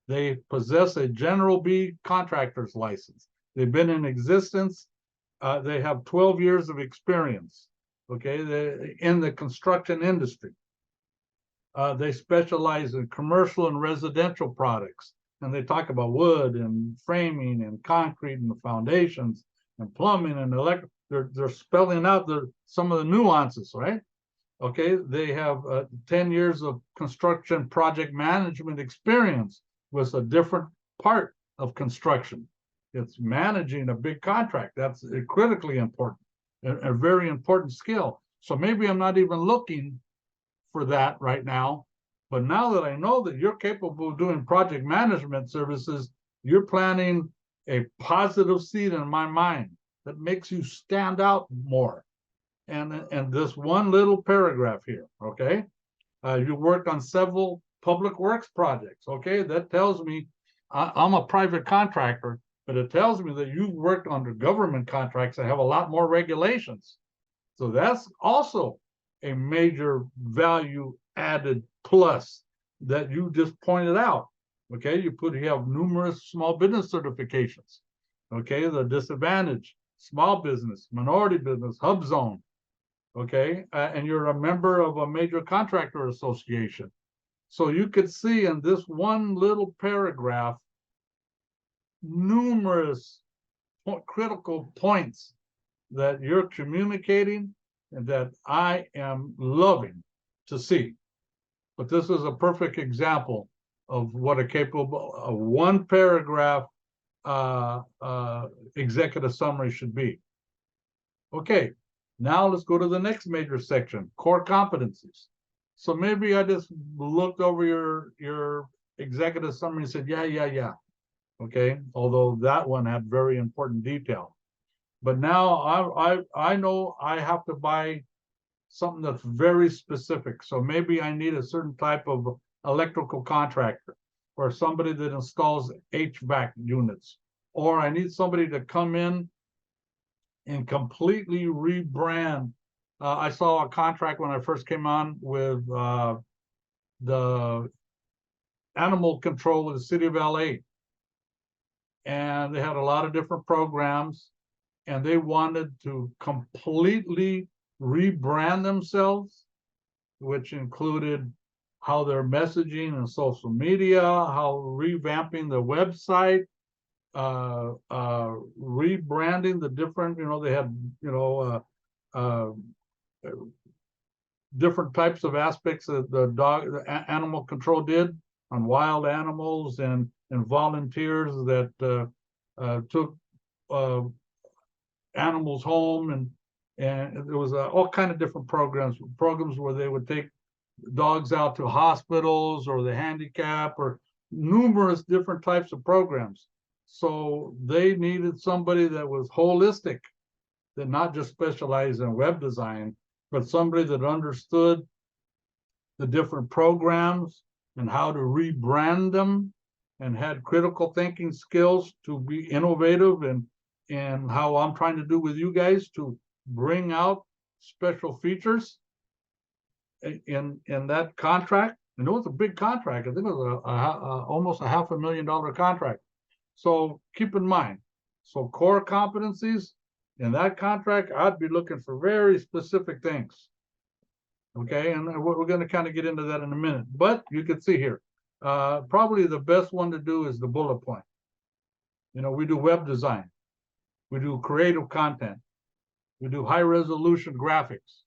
They possess a General B contractor's license. They've been in existence. They have 12 years of experience. Okay, they're in the construction industry. They specialize in commercial and residential products. And they talk about wood and framing and concrete and the foundations and plumbing and electric. They're spelling out some of the nuances, right? Okay, they have 10 years of construction project management experience with a different part of construction. It's managing a big contract. That's critically important, a very important skill. So maybe I'm not even looking for that right now, but now that I know that you're capable of doing project management services, you're planting a positive seed in my mind that makes you stand out more. And this one little paragraph here, okay? You worked on several public works projects, okay? That tells me I'm a private contractor, but it tells me that you've worked under government contracts that have a lot more regulations. So that's also a major value added plus that you just pointed out. Okay, you have numerous small business certifications. Okay, the disadvantage, small business, minority business, hub zone. Okay, and you're a member of a major contractor association. So you could see in this one little paragraph numerous critical points that you're communicating and that I am loving to see. But this is a perfect example of what a capable of one paragraph executive summary should be. Okay, now let's go to the next major section, core competencies. So maybe I just looked over your executive summary and said, yeah. Okay, although that one had very important detail. But now I know I have to buy something that's very specific. So maybe I need a certain type of electrical contractor or somebody that installs HVAC units, or I need somebody to come in and completely rebrand. I saw a contract when I first came on with the animal control of the city of LA. And they had a lot of different programs, and they wanted to completely rebrand themselves, which included how they're messaging and social media, how revamping the website, rebranding the different, they had, different types of aspects that the animal control did on wild animals and volunteers that took animals home, and there was all kind of different programs where they would take dogs out to hospitals or the handicap, or numerous different types of programs. So they needed somebody that was holistic, that not just specialized in web design, but somebody that understood the different programs and how to rebrand them, and had critical thinking skills to be innovative, and how I'm trying to do with you guys to bring out special features in that contract. And it was a big contract. I think it was almost a $500,000 contract. So keep in mind, So core competencies in that contract, I'd be looking for very specific things. Okay, and we're going to kind of get into that in a minute, but you can see here, probably the best one to do is the bullet point. You know, we do web design, we do creative content, we do high resolution graphics,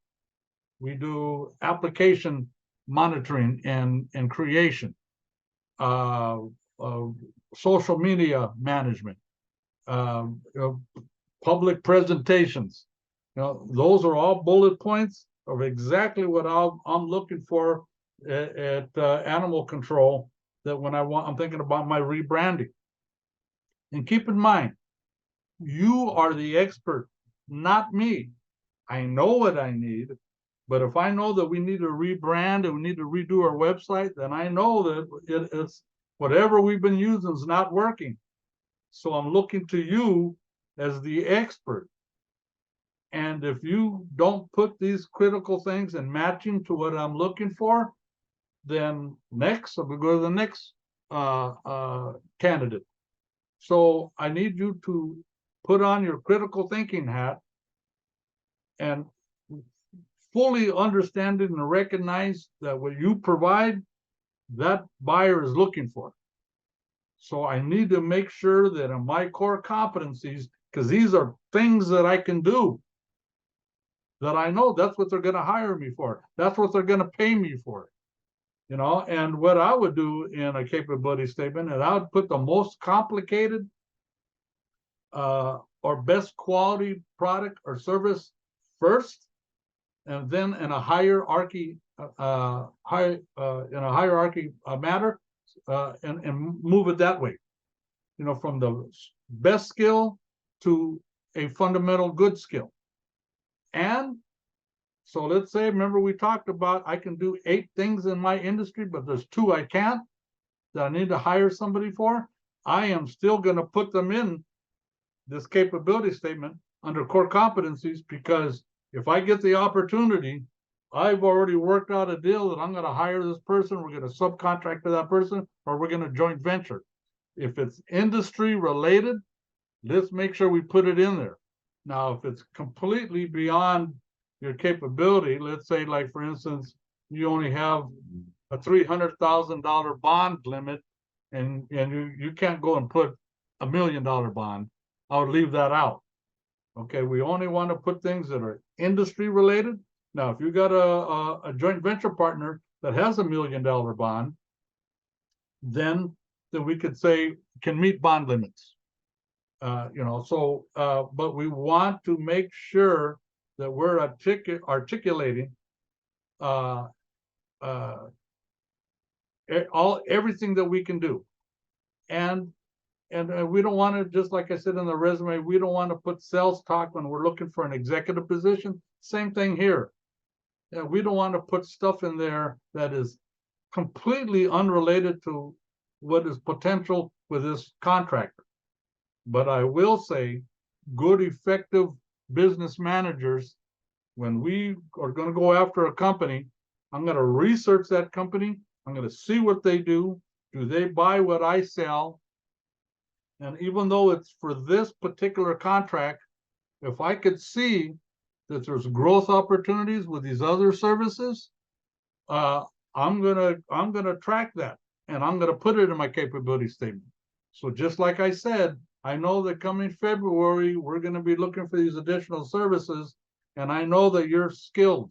we do application monitoring and creation, social media management, you know, public presentations. You know, those are all bullet points of exactly what I'm looking for at animal control. That when I'm thinking about my rebranding. And keep in mind, you are the expert, not me. I know what I need, but if I know that we need to rebrand and we need to redo our website, then I know that it's whatever we've been using is not working. So I'm looking to you as the expert. And if you don't put these critical things in matching to what I'm looking for, then next, I'll go to the next candidate. So I need you to put on your critical thinking hat and fully understanding and recognize that what you provide, that buyer is looking for. So I need to make sure that in my core competencies, because these are things that I can do, that I know that's what they're going to hire me for. That's what they're going to pay me for. You know, and what I would do in a capability statement, and I would put the most complicated or best quality product or service first, and then in a hierarchy, in a hierarchy matter, and move it that way. You know, from the best skill to a fundamental good skill. And so let's say, remember we talked about I can do 8 things in my industry, but there's 2 I can't, that I need to hire somebody for. I am still going to put them in this capability statement under core competencies, because if I get the opportunity, I've already worked out a deal that I'm going to hire this person, we're going to subcontract to that person, or we're going to joint venture. If it's industry related, let's make sure we put it in there. Now, if it's completely beyond your capability, let's say, like, for instance, you only have a $300,000 bond limit, and you can't go and put $1 million bond, I would leave that out. Okay, we only want to put things that are industry related. Now, if you got a joint venture partner that has $1 million bond, then we could say can meet bond limits. You know, so but we want to make sure that we're articulating everything that we can do, and we don't want to, just like I said in the resume, we don't want to put sales talk when we're looking for an executive position. Same thing here. We don't want to put stuff in there that is completely unrelated to what is potential with this contractor. But I will say, good, effective business managers, when we are going to go after a company, I'm going to research that company. I'm going to see what they do. Do they buy what I sell? And even though it's for this particular contract, if I could see that there's growth opportunities with these other services, I'm gonna track that, and I'm gonna put it in my capability statement. So just like I said, I know that coming February, we're gonna be looking for these additional services, and I know that you're skilled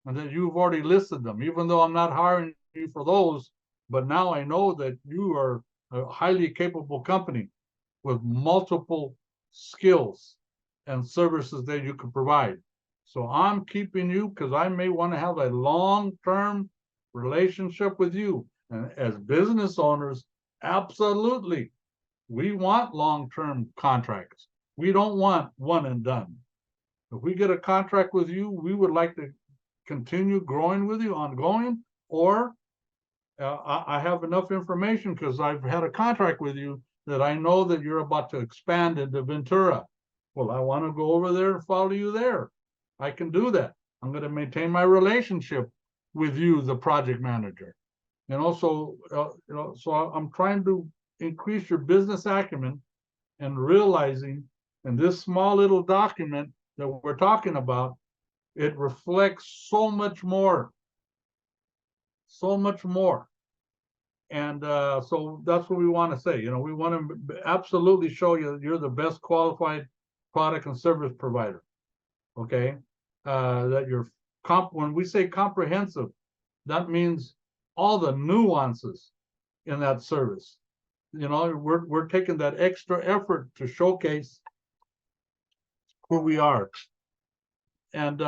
and that you've already listed them, even though I'm not hiring you for those. But now I know that you are a highly capable company with multiple skills and services that you can provide. So I'm keeping you because I may want to have a long-term relationship with you. And as business owners, absolutely, we want long-term contracts. We don't want one and done. If we get a contract with you, we would like to continue growing with you ongoing, or I have enough information because I've had a contract with you that I know that you're about to expand into Ventura. Well, I want to go over there and follow you there. I can do that. I'm going to maintain my relationship with you, the project manager. And also, so I'm trying to increase your business acumen and realizing in this small little document that we're talking about, it reflects so much more. So much more. And so that's what we want to say. We want to absolutely show you you're the best qualified product and service provider. Okay, that you're when we say comprehensive, that means all the nuances in that service. We're taking that extra effort to showcase who we are. And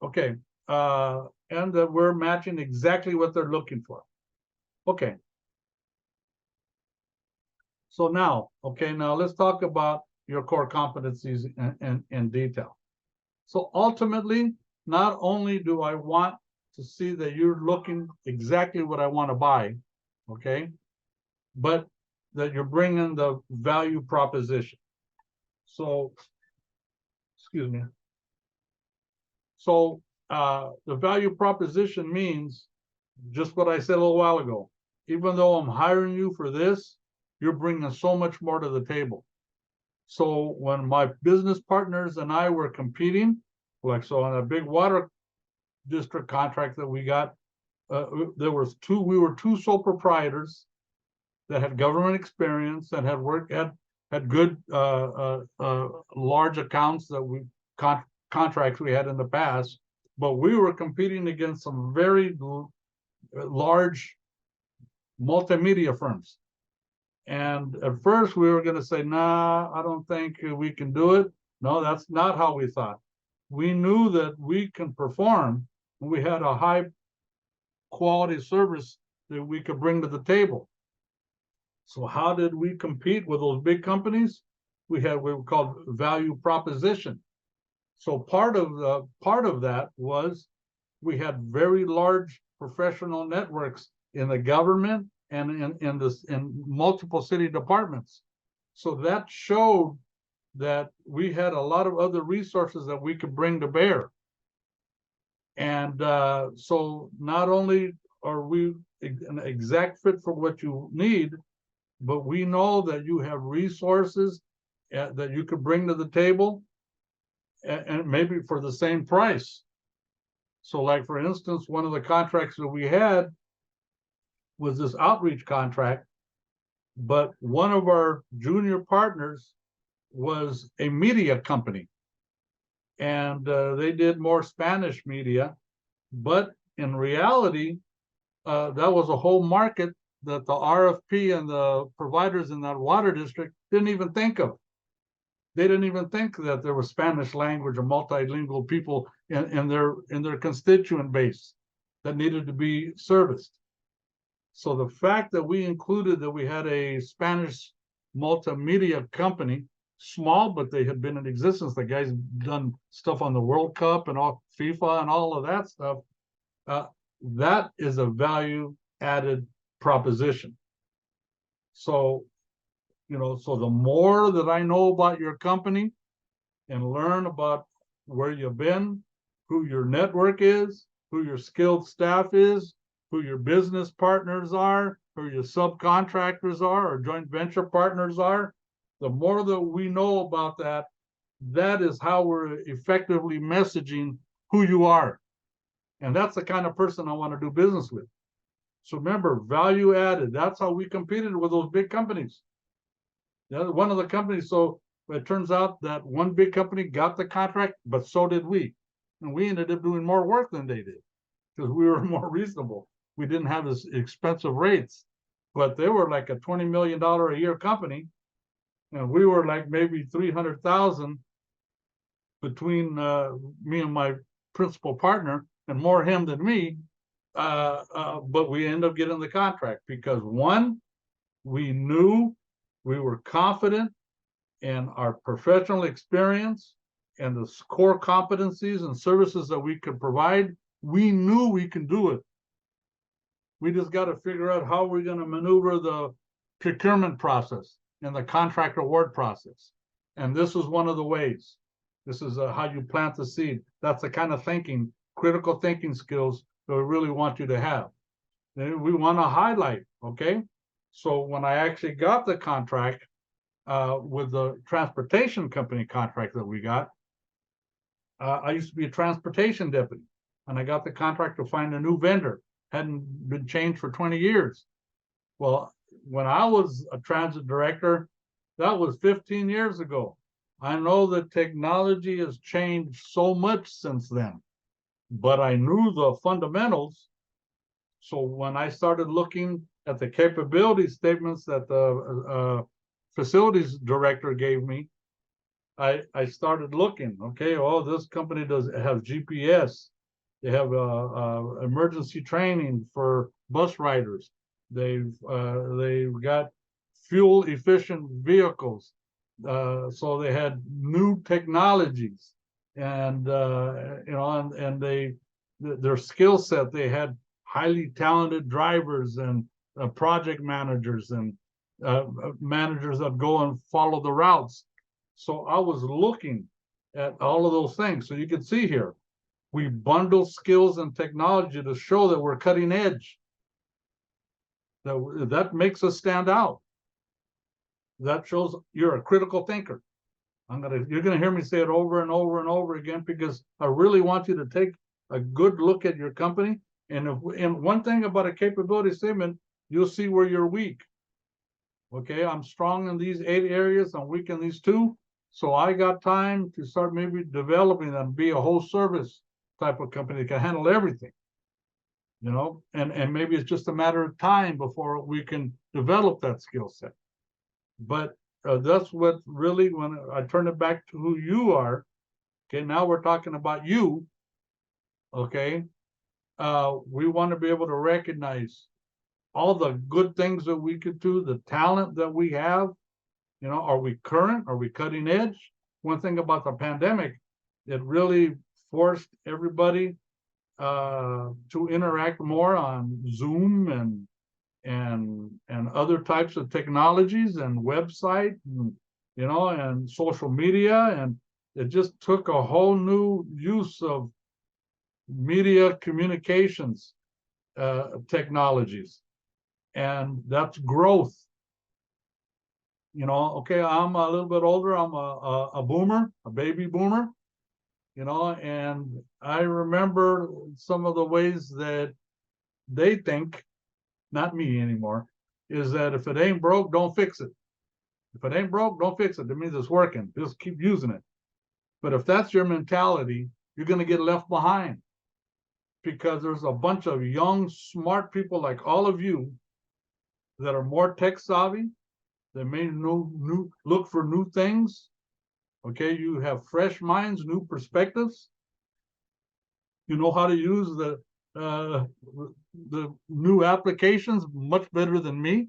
okay, and that we're matching exactly what they're looking for. Okay. So now let's talk about your core competencies in detail. So ultimately, not only do I want to see that you're looking exactly what I want to buy, okay, but that you're bringing the value proposition. So, excuse me. So the value proposition means just what I said a little while ago. Even though I'm hiring you for this, you're bringing so much more to the table. So when my business partners and I were competing, like so on a big water district contract that we got, we were two sole proprietors that had government experience, that had good large accounts that contracts we had in the past, but we were competing against some very large multimedia firms. And at first we were going to say, nah, I don't think we can do it. No, that's not how we thought. We knew that we can perform, and we had a high quality service that we could bring to the table. So how did we compete with those big companies? We had what we called value proposition. So part of that was we had very large professional networks in the government and in multiple city departments. So that showed that we had a lot of other resources that we could bring to bear. And so not only are we an exact fit for what you need, but we know that you have resources that you could bring to the table, and maybe for the same price. So like, for instance, one of the contracts that we had was this outreach contract, but one of our junior partners was a media company, and they did more Spanish media, but in reality, that was a whole market that the RFP and the providers in that water district didn't even think of. They didn't even think that there was Spanish language or multilingual people in their constituent base that needed to be serviced. So the fact that we included that we had a Spanish multimedia company, small, but they had been in existence. The guys done stuff on the World Cup and all FIFA and all of that stuff. That is a value added proposition. So, so the more that I know about your company and learn about where you've been, who your network is, who your skilled staff is, who your business partners are, who your subcontractors are, or joint venture partners are, the more that we know about that, that is how we're effectively messaging who you are. And that's the kind of person I want to do business with. So remember, value added. That's how we competed with those big companies. One of the companies, so it turns out that one big company got the contract, but so did we. And we ended up doing more work than they did because we were more reasonable. We didn't have as expensive rates, but they were like a $20 million a year company. And we were like maybe 300,000 between me and my principal partner, and more him than me. But we ended up getting the contract because, one, we knew, we were confident in our professional experience and the core competencies and services that we could provide. We knew we can do it. We just got to figure out how we're going to maneuver the procurement process and the contract award process. And this is one of the ways. This is how you plant the seed. That's the kind of thinking, critical thinking skills that we really want you to have. And we want to highlight, okay? So when I actually got the contract, with the transportation company contract that we got. I used to be a transportation deputy, and I got the contract to find a new vendor. Hadn't been changed for 20 years. Well, when I was a transit director, that was 15 years ago. I know that technology has changed so much since then, but I knew the fundamentals. So when I started looking at the capability statements that the facilities director gave me, I started looking. Okay, oh, this company does have GPS. They have emergency training for bus riders. They've got fuel efficient vehicles. So they had new technologies, and their skill set. They had highly talented drivers and project managers and managers that go and follow the routes. So I was looking at all of those things. So you can see here, we bundle skills and technology to show that we're cutting edge. That makes us stand out. That shows you're a critical thinker. You're gonna hear me say it over and over and over again, because I really want you to take a good look at your company. And one thing about a capability statement, you'll see where you're weak. Okay, I'm strong in these 8 areas, I'm weak in these 2. So I got time to start maybe developing and be a whole service type of company that can handle everything. And maybe it's just a matter of time before we can develop that skill set. But that's what really, when I turn it back to who you are, okay, now we're talking about you, okay? We want to be able to recognize all the good things that we could do, the talent that we have. Are we current? Are we cutting edge? One thing about the pandemic, it really forced everybody to interact more on Zoom and other types of technologies and website and social media, and it just took a whole new use of media communications technologies, and that's growth. Okay, I'm a little bit older. I'm a boomer, a baby boomer, and I remember some of the ways that they think, not me anymore, is that if it ain't broke, don't fix it. If it ain't broke, don't fix it. That means it's working. Just keep using it. But if that's your mentality, you're going to get left behind, because there's a bunch of young, smart people like all of you that are more tech savvy. They may look for new things. Okay, you have fresh minds, new perspectives. You know how to use the new applications much better than me.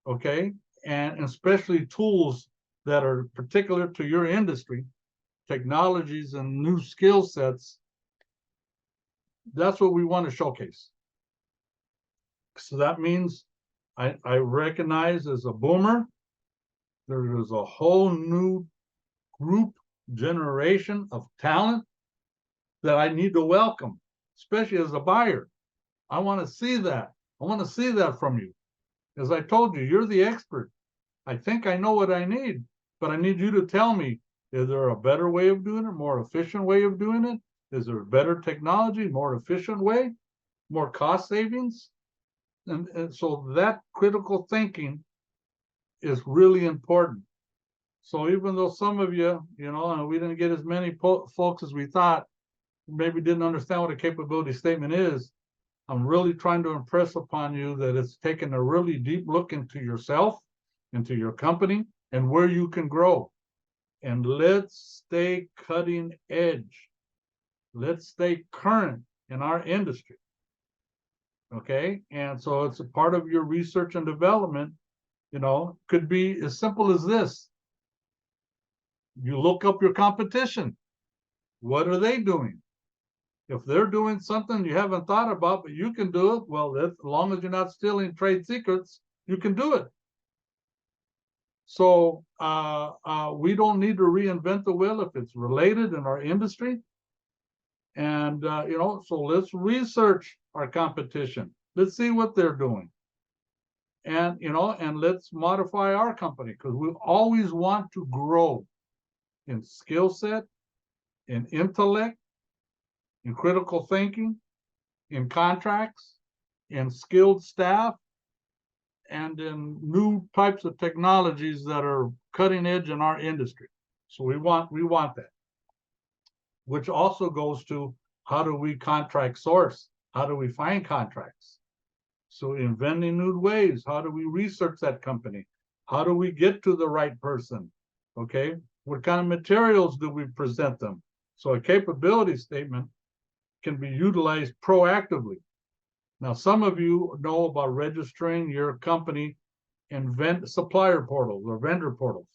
Okay, and especially tools that are particular to your industry, technologies and new skill sets. That's what we want to showcase. So that means I recognize, as a boomer, there is a whole new group generation of talent that I need to welcome, especially as a buyer. I want to see that. I want to see that from you. As I told you, you're the expert. I think I know what I need, but I need you to tell me, is there a better way of doing it, more efficient way of doing it? Is there better technology, more efficient way, more cost savings? And so that critical thinking is really important. So even though some of you, and we didn't get as many folks as we thought, maybe didn't understand what a capability statement is, I'm really trying to impress upon you that it's taken a really deep look into yourself, into your company, and where you can grow. And let's stay cutting edge. Let's stay current in our industry. Okay, and so it's a part of your research and development. Could be as simple as this. You look up your competition. What are they doing? If they're doing something you haven't thought about, but you can do it, well, as long as you're not stealing trade secrets, you can do it. So we don't need to reinvent the wheel if it's related in our industry. And, so let's research our competition. Let's see what they're doing. and and let's modify our company, because we always want to grow in skill set, in intellect, in critical thinking, in contracts, in skilled staff, and in new types of technologies that are cutting edge in our industry. So we want that, which also goes to how do we contract source? How do we find contracts? So inventing new ways. How do we research that company? How do we get to the right person? Okay. What kind of materials do we present them? So a capability statement can be utilized proactively. Now, some of you know about registering your company in supplier portals or vendor portals.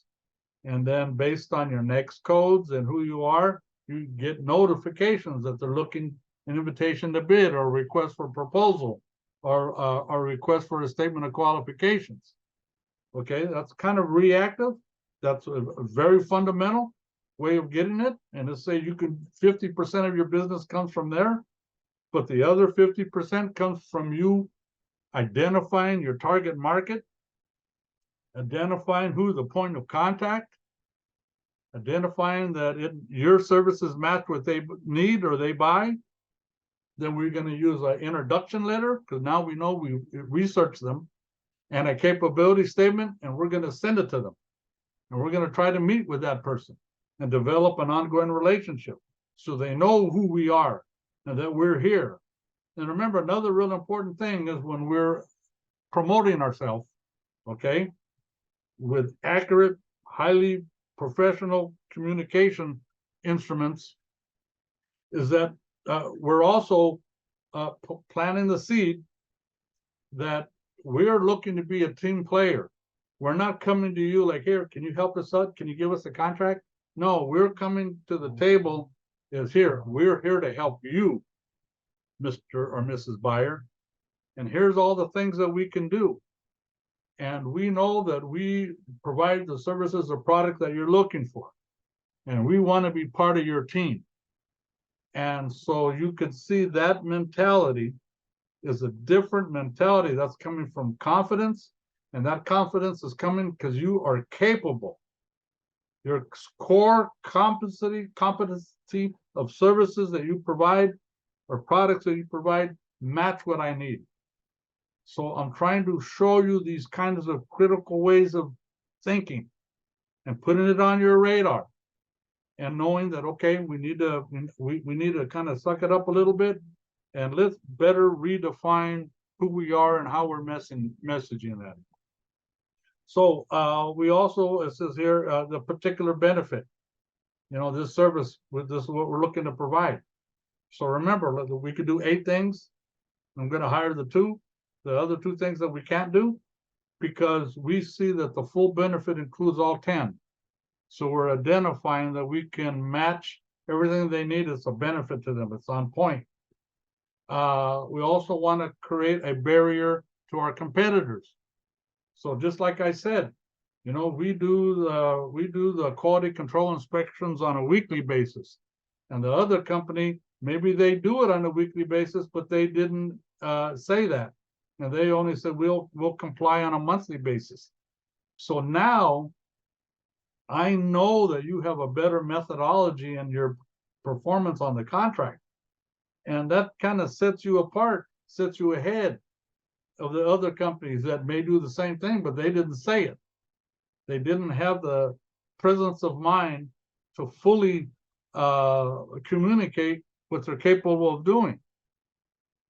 And then based on your next codes and who you are, you get notifications that they're looking an invitation to bid or request for proposal or a request for a statement of qualifications. Okay, that's kind of reactive. That's a very fundamental way of getting it. And let's say you can 50% of your business comes from there, but the other 50% comes from you identifying your target market, identifying who the point of contact, identifying that your services match what they need or they buy. Then we're going to use an introduction letter, because now we know we research them, and a capability statement, and we're going to send it to them. And we're going to try to meet with that person and develop an ongoing relationship so they know who we are and that we're here. And remember, another real important thing is when we're promoting ourselves, okay, with accurate, highly professional communication instruments, is that we're also planting the seed that we're looking to be a team player. We're not coming to you like, here, can you help us out? Can you give us a contract? No, we're coming to the table is here. We're here to help you, Mr. or Mrs. Buyer. And here's all the things that we can do. And we know that we provide the services or product that you're looking for. And we want to be part of your team. And so you could see that mentality is a different mentality that's coming from confidence. And that confidence is coming because you are capable. Your core competency of services that you provide or products that you provide match what I need. So I'm trying to show you these kinds of critical ways of thinking and putting it on your radar and knowing that, okay, we need to kind of suck it up a little bit and let's better redefine who we are and how we're messaging that. So we also, it says here, the particular benefit, this service, this is what we're looking to provide. So remember, we could do 8 things. I'm going to hire the other 2 things that we can't do, because we see that the full benefit includes all 10. So we're identifying that we can match everything they need. It's a benefit to them. It's on point. We also want to create a barrier to our competitors. So just like I said, we do the quality control inspections on a weekly basis, and the other company, maybe they do it on a weekly basis, but they didn't say that, and they only said we'll comply on a monthly basis. So now I know that you have a better methodology in your performance on the contract, and that kind of sets you apart, sets you ahead of the other companies that may do the same thing, but they didn't say it. They didn't have the presence of mind to fully communicate what they're capable of doing.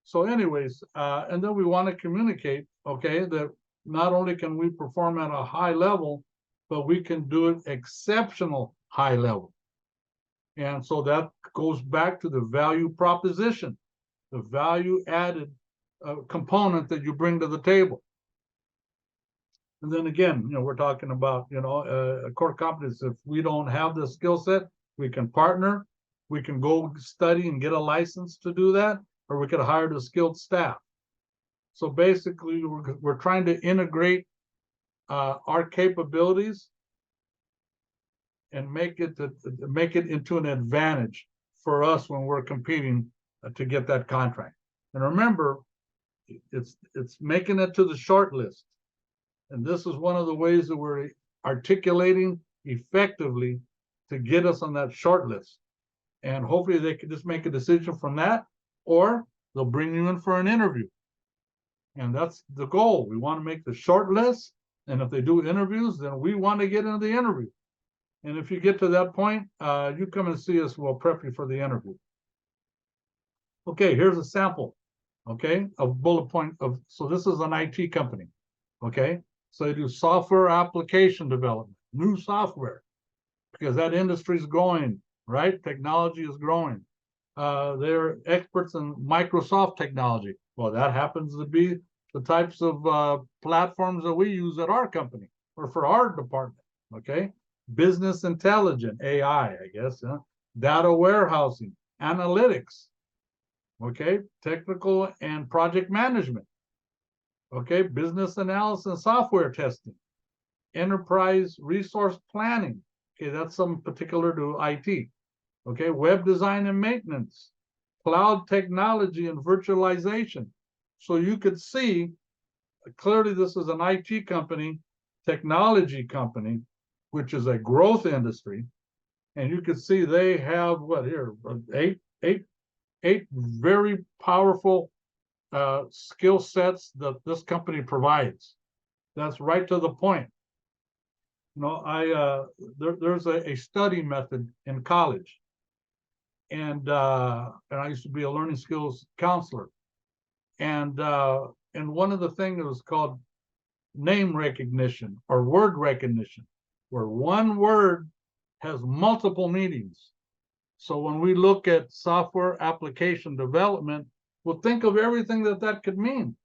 So anyways, and then we want to communicate, okay, that not only can we perform at a high level, but we can do it exceptional high level. And so that goes back to the value proposition, the value added component that you bring to the table. And then again, we're talking about, core competence. If we don't have the skill set, we can partner, we can go study and get a license to do that, or we could hire the skilled staff. So basically, we're trying to integrate our capabilities and make it into an advantage for us when we're competing to get that contract. And remember, it's making it to the short list. And this is one of the ways that we're articulating effectively to get us on that short list. And hopefully they can just make a decision from that, or they'll bring you in for an interview. And that's the goal. We want to make the short list. And if they do interviews, then we want to get into the interview. And if you get to that point, you come and see us. We'll prep you for the interview. Okay, here's a sample, okay, of bullet point of, so this is an IT company, okay? So they do software application development, new software, because that industry is growing, right? Technology is growing. They're experts in Microsoft technology. Well, that happens to be the types of platforms that we use at our company or for our department, okay? Business intelligence, AI, I guess, data warehousing, analytics, okay? Technical and project management, okay? Business analysis, software testing, enterprise resource planning, okay? That's some particular to IT, okay? Web design and maintenance, cloud technology and virtualization. So you could see clearly this is an IT company, technology company, which is a growth industry. And you can see they have what here, eight very powerful skill sets that this company provides. That's right to the point. You know, there's a study method in college, and I used to be a learning skills counselor, and one of the things that was called name recognition or word recognition, where one word has multiple meanings. So when we look at software application development, we'll think of everything that could mean.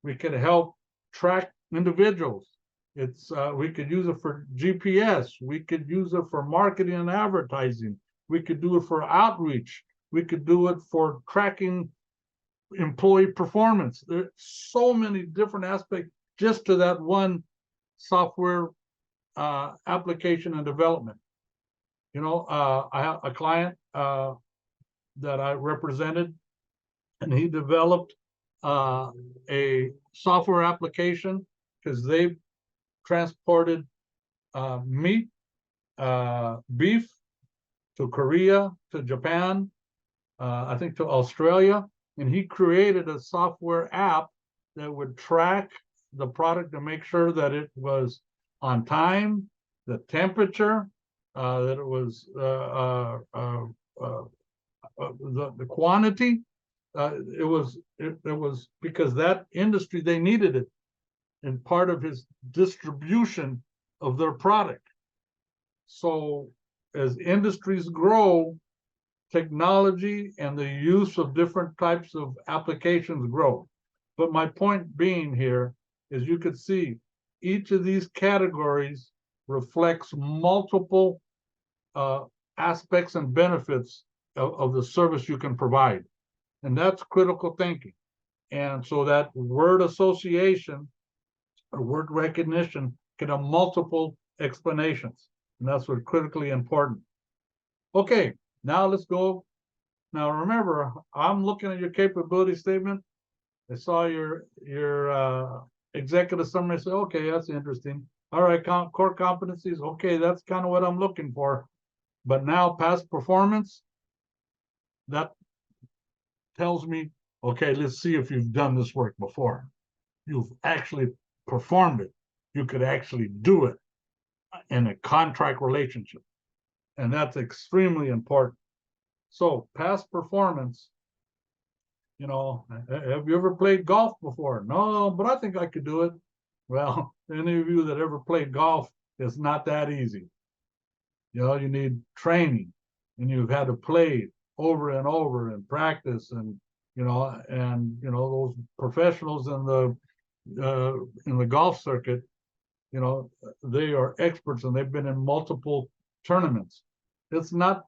We could help track individuals. We could use it for GPS. We could use it for marketing and advertising. We could do it for outreach. We could do it for tracking employee performance. There's so many different aspects just to that one software application and development. You know, I have a client that I represented, and he developed a software application because they transported meat, beef to Korea, to Japan, I think to Australia, and he created a software app that would track the product to make sure that it was on time, the temperature, that it was the quantity. It was because that industry, they needed it in part of his distribution of their product. So as industries grow, technology and the use of different types of applications grow. But my point being here is you could see each of these categories reflects multiple aspects and benefits of the service you can provide. And that's critical thinking. And so that word association or word recognition can have multiple explanations. And that's what's critically important. Okay, now let's go. Now remember, I'm looking at your capability statement. I saw your executive summary. I said, okay, that's interesting. All right, core competencies. Okay, that's kind of what I'm looking for. But now past performance, that tells me, okay, let's see if you've done this work before. You've actually performed it. You could actually do it in a contract relationship. And that's extremely important. So past performance, you know, have you ever played golf before? No, but I think I could do it. Well, any of you that ever played golf, it's not that easy. You know, you need training, and you've had to play over and over and practice, and those professionals in the golf circuit, you know, they are experts and they've been in multiple tournaments. It's not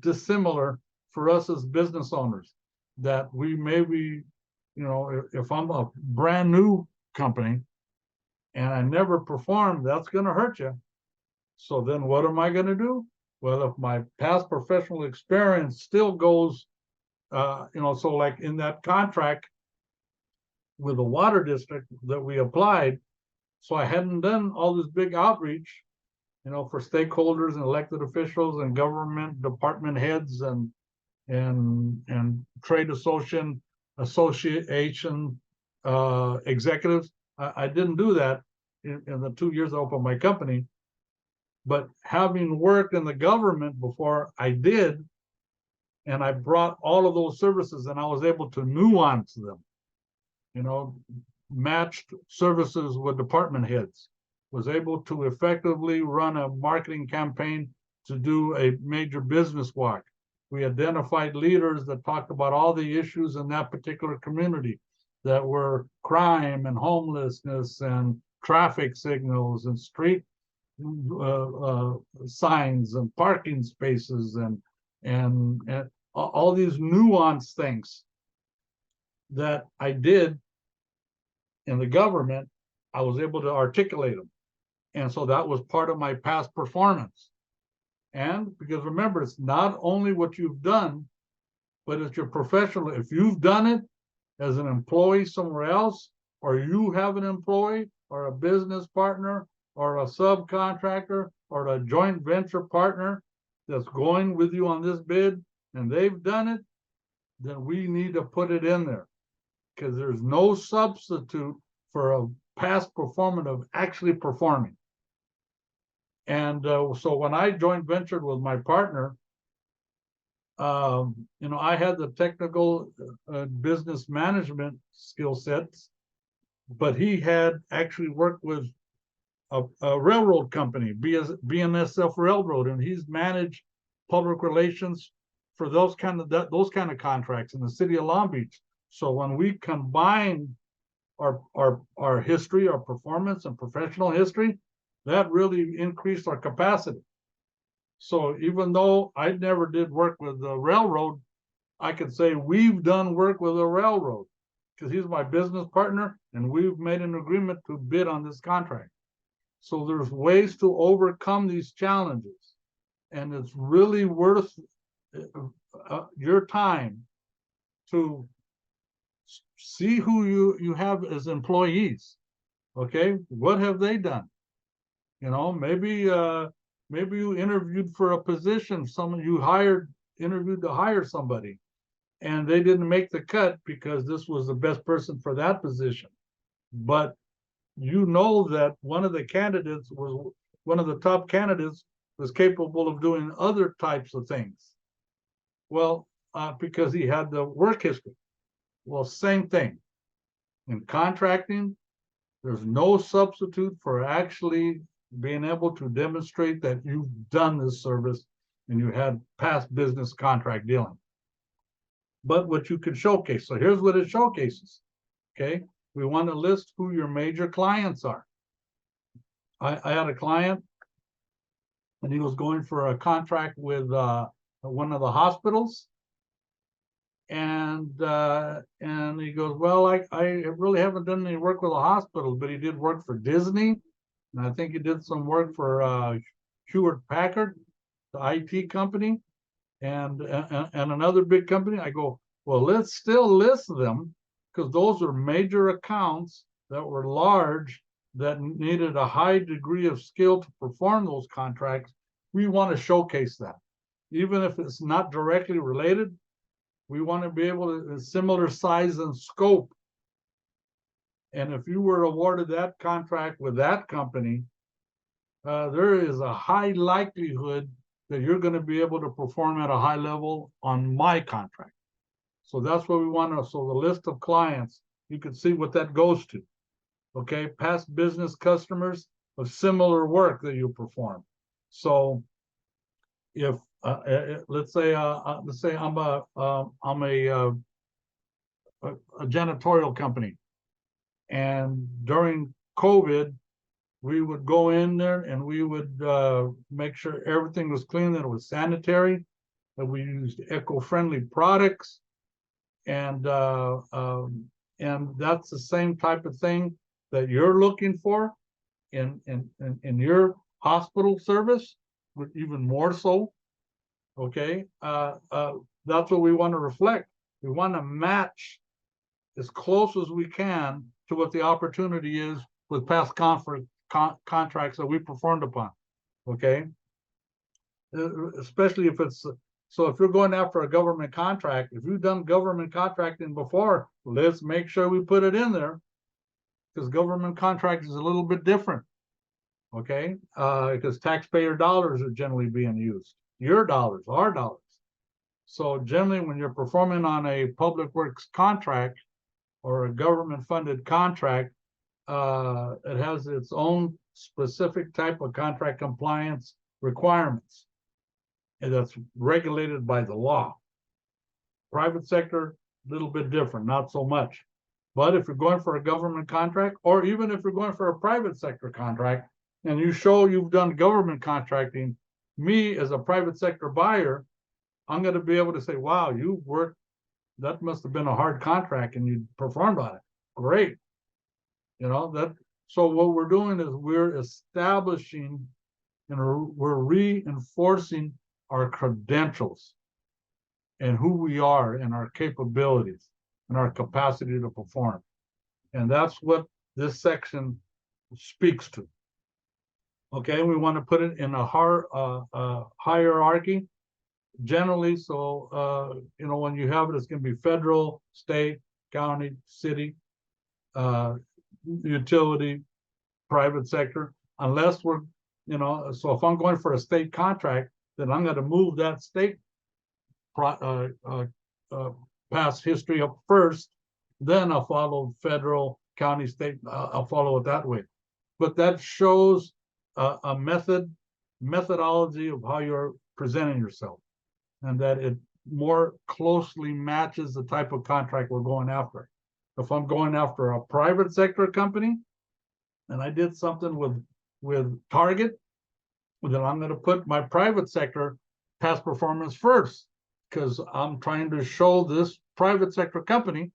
dissimilar for us as business owners that we maybe, you know, if I'm a brand new company and I never performed, that's going to hurt you. So then what am I going to do? Well, if my past professional experience still goes, so like in that contract with the water district that we applied, So I hadn't done all this big outreach, for stakeholders and elected officials and government department heads and trade association executives. I didn't do that in the 2 years I opened my company. But having worked in the government before, I did, and I brought all of those services, and I was able to nuance them, matched services with department heads, was able to effectively run a marketing campaign to do a major business walk. We identified leaders that talked about all the issues in that particular community that were crime and homelessness and traffic signals and street signs and parking spaces and all these nuanced things that I did in the government. I was able to articulate them, and so that was part of my past performance. And because remember, it's not only what you've done, but it's your professional. If you've done it as an employee somewhere else, or you have an employee or a business partner or a subcontractor or a joint venture partner that's going with you on this bid, and they've done it, then we need to put it in there, because there's no substitute for a past performance of actually performing. And so when I joint ventured with my partner, I had the technical business management skill sets, but he had actually worked with a railroad company, BNSF Railroad, and he's managed public relations for those kind of contracts in the city of Long Beach. So when we combine our history, our performance, and professional history, that really increased our capacity. So even though I never did work with the railroad, I could say we've done work with the railroad because he's my business partner, and we've made an agreement to bid on this contract. So there's ways to overcome these challenges, and it's really worth your time to see who you have as employees. Okay, what have they done? Maybe you interviewed for a position, someone you interviewed to hire somebody, and they didn't make the cut because this was the best person for that position. But that one of the top candidates was capable of doing other types of things. Well, because he had the work history. Well, same thing. In contracting, there's no substitute for actually being able to demonstrate that you've done this service and you had past business contract dealing. But what you can showcase. So here's what it showcases. Okay. We want to list who your major clients are. I had a client, and he was going for a contract with one of the hospitals. And he goes, well, I really haven't done any work with a hospital, but he did work for Disney. And I think he did some work for Hewlett Packard, the IT company, and another big company. I go, well, let's still list them, because those are major accounts that were large, that needed a high degree of skill to perform those contracts. We want to showcase that. Even if it's not directly related, we want to be able to, similar size and scope. And if you were awarded that contract with that company, there is a high likelihood that you're going to be able to perform at a high level on my contract. So that's what we want to, so the list of clients, you can see what that goes to. Okay, past business customers of similar work that you perform. So if let's say I'm a janitorial company, and during COVID, we would go in there and we would make sure everything was clean, that it was sanitary, that we used eco-friendly products, and that's the same type of thing that you're looking for in your hospital service, even more so. Okay, that's what we want to reflect. We want to match as close as we can to what the opportunity is with past contracts that we performed upon. Okay. Especially if it's, so if you're going after a government contract, if you've done government contracting before, let's make sure we put it in there, because government contract is a little bit different. Okay, because taxpayer dollars are generally being used, your dollars, our dollars. So generally, when you're performing on a public works contract or a government funded contract, it has its own specific type of contract compliance requirements, and that's regulated by the law. Private sector, a little bit different, not so much. But if you're going for a government contract, or even if you're going for a private sector contract, and you show you've done government contracting, me as a private sector buyer, I'm going to be able to say, wow, you worked, that must have been a hard contract and you performed on it. Great. You know, that, so what we're doing is we're establishing and we're reinforcing our credentials and who we are and our capabilities and our capacity to perform. And that's what this section speaks to. Okay, we want to put it in a hierarchy generally. So, you know, when you have it, it's going to be federal, state, county, city, utility, private sector, unless we're, you know, so if I'm going for a state contract, then I'm going to move that state past history up first, then I'll follow federal, county, state, I'll follow it that way. But that shows a methodology of how you're presenting yourself, and that it more closely matches the type of contract we're going after. If I'm going after a private sector company and I did something with Target, then I'm going to put my private sector past performance first, because I'm trying to show this private sector company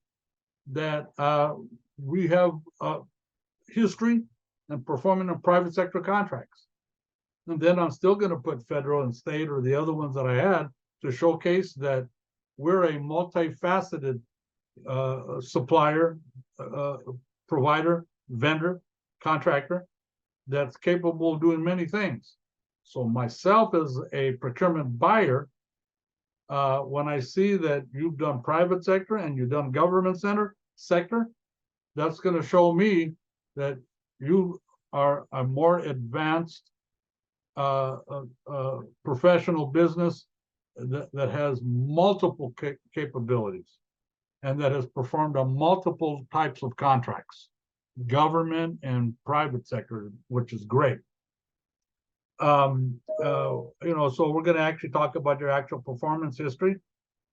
that we have history and performing in private sector contracts. And then I'm still going to put federal and state or the other ones that I had to showcase that we're a multifaceted supplier, provider, vendor, contractor that's capable of doing many things. So myself as a procurement buyer, when I see that you've done private sector and you've done government sector, that's going to show me that you are a more advanced professional business that has multiple capabilities and that has performed on multiple types of contracts, government and private sector, which is great. You know, so we're going to actually talk about your actual performance history,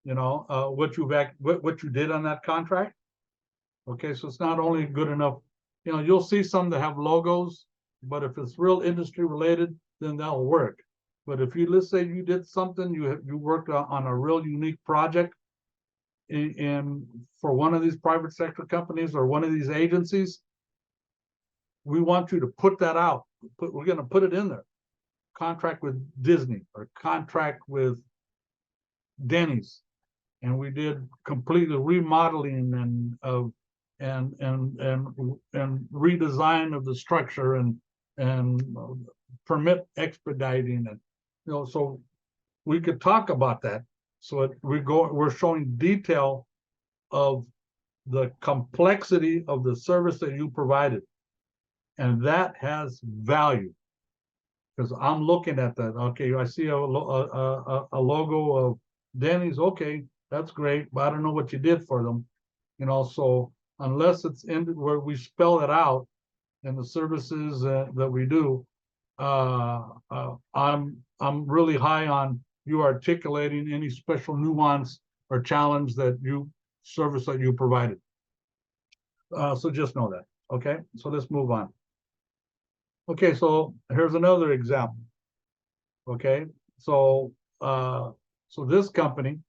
you know, what you did on that contract. Okay, so it's not only good enough, you know, you'll see some that have logos, but if it's real industry related, then that'll work. But if you, let's say you did something, you worked on a real unique project in for one of these private sector companies or one of these agencies, we want you to put that out. We're going to put it in there. Contract with Disney or contract with Denny's, and we did completely remodeling and redesign of the structure and permit expediting, and you know, so we could talk about that. So we're showing detail of the complexity of the service that you provided, and that has value. Because I'm looking at that. Okay, I see a logo of Denny's. Okay, that's great, but I don't know what you did for them. You know, so unless it's in where we spell it out in the services that we do, I'm really high on you articulating any special nuance or challenge that service that you provided. So just know that. Okay, so let's move on. Okay, so here's another example. Okay, so so this company,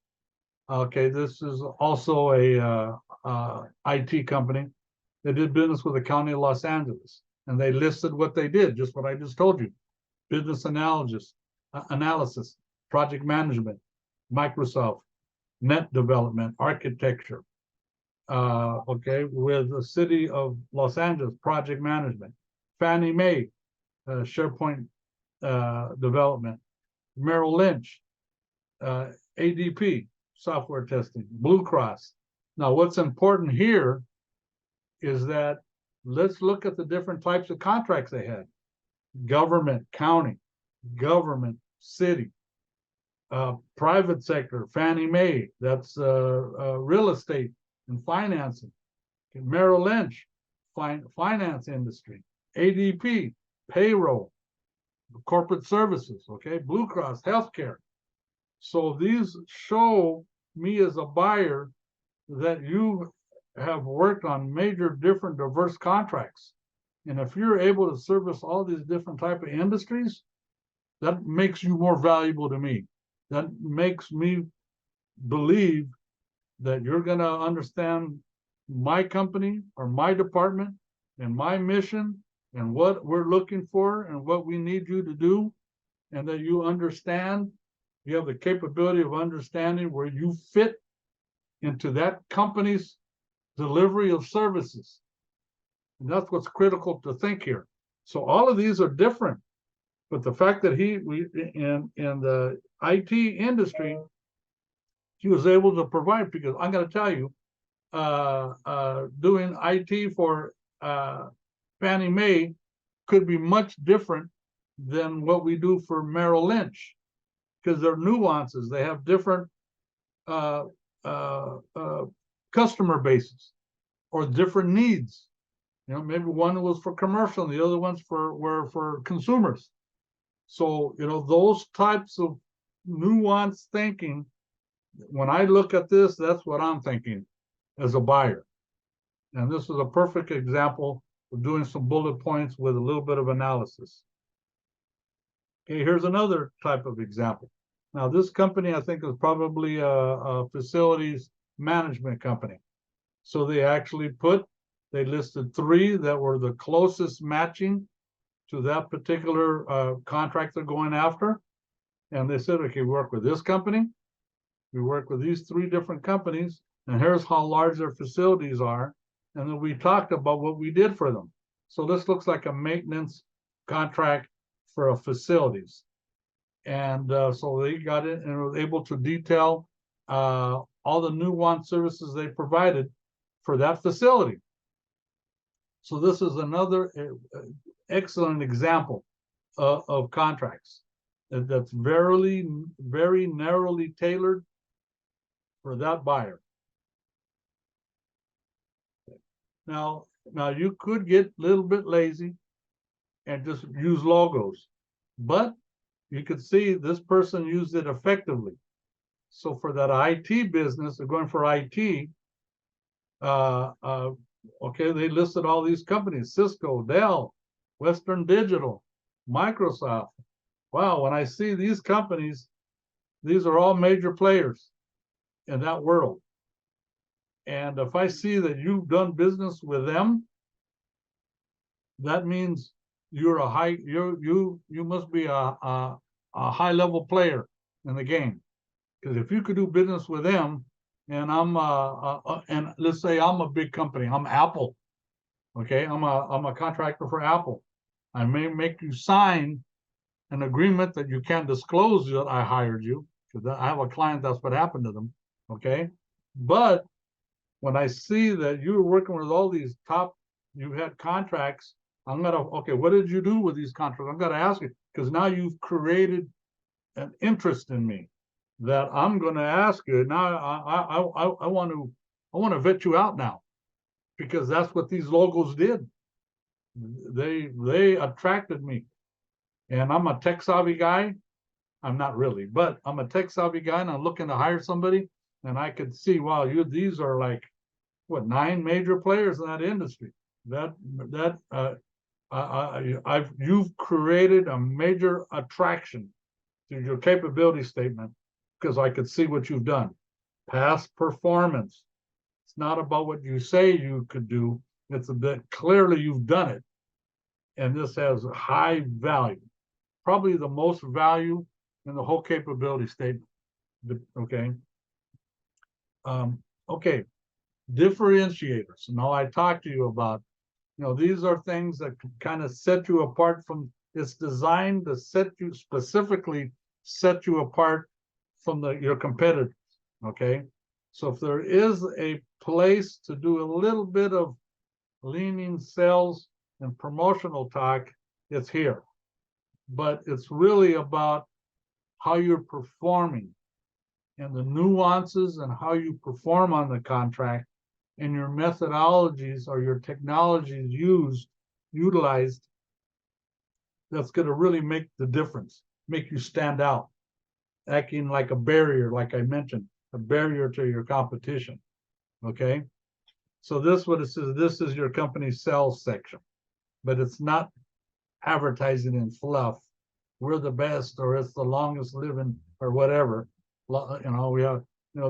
okay, this is also a IT company. They did business with the County of Los Angeles, and they listed what they did, just what I just told you: business analysis, project management, Microsoft, net development, architecture, okay, with the city of Los Angeles project management, Fannie Mae, SharePoint development, Merrill Lynch, ADP, software testing, Blue Cross. Now, what's important here is that let's look at the different types of contracts they had. Government, county, government, city, private sector, Fannie Mae, that's real estate and financing. Merrill Lynch, finance industry, ADP, payroll, corporate services, okay, Blue Cross, healthcare. So these show me as a buyer that you have worked on major different diverse contracts. And if you're able to service all these different type of industries, that makes you more valuable to me. That makes me believe that you're going to understand my company or my department and my mission and what we're looking for and what we need you to do, and that you understand, you have the capability of understanding where you fit into that company's delivery of services. And that's what's critical to think here. So all of these are different, but the fact that in the IT industry, he was able to provide, because I'm going to tell you, doing IT for Fannie Mae could be much different than what we do for Merrill Lynch, because there are nuances. They have different customer bases or different needs. You know, maybe one was for commercial, and the other ones were for consumers. So, you know, those types of nuanced thinking, when I look at this, that's what I'm thinking as a buyer. And this is a perfect example of doing some bullet points with a little bit of analysis. Okay, here's another type of example. Now, this company, I think, is probably a facilities management company. So they actually they listed 3 that were the closest matching to that particular contract they're going after. And they said, okay, we work with this company, we work with these 3 different companies, and here's how large their facilities are. And then we talked about what we did for them. So this looks like a maintenance contract for a facilities. And so they got it and were able to detail all the nuanced services they provided for that facility. So this is another excellent example of contracts that's very narrowly tailored for that buyer. Now you could get a little bit lazy and just use logos, but you could see this person used it effectively. So for that IT business, they're going for IT. Okay, they listed all these companies: Cisco, Dell, Western Digital, Microsoft. Wow, when I see these companies, these are all major players in that world. And if I see that you've done business with them, that means you're you must be a high level player in the game. Because if you could do business with them, and and let's say I'm a big company, I'm Apple, okay, I'm a contractor for Apple, I may make you sign an agreement that you can't disclose that I hired you, because I have a client, that's what happened to them, okay. But when I see that you're working with all these top, you had contracts, I'm gonna, okay, what did you do with these contracts? I'm gonna ask you, because now you've created an interest in me that I'm going to ask you now. I want to vet you out now, because that's what these logos did. They attracted me, and I'm a tech savvy guy. I'm not really, but I'm a tech savvy guy, and I'm looking to hire somebody, and I could see, wow, these are like what, 9 major players in that industry. You've created a major attraction to your capability statement, because I could see what you've done. Past performance. It's not about what you say you could do. It's that clearly you've done it. And this has high value. Probably the most value in the whole capability statement. Okay. Okay. differentiators. Now I talked to you about, these are things that kind of set you apart from, it's designed to specifically set you apart from your competitors, okay? So if there is a place to do a little bit of leaning sales and promotional talk, it's here. But it's really about how you're performing and the nuances and how you perform on the contract and your methodologies or your technologies utilized, that's going to really make the difference, make you stand out, acting like a barrier, like I mentioned, a barrier to your competition. Okay. So this what it says, this is your company's sales section, but it's not advertising in fluff. We're the best, or it's the longest living, or whatever. We have,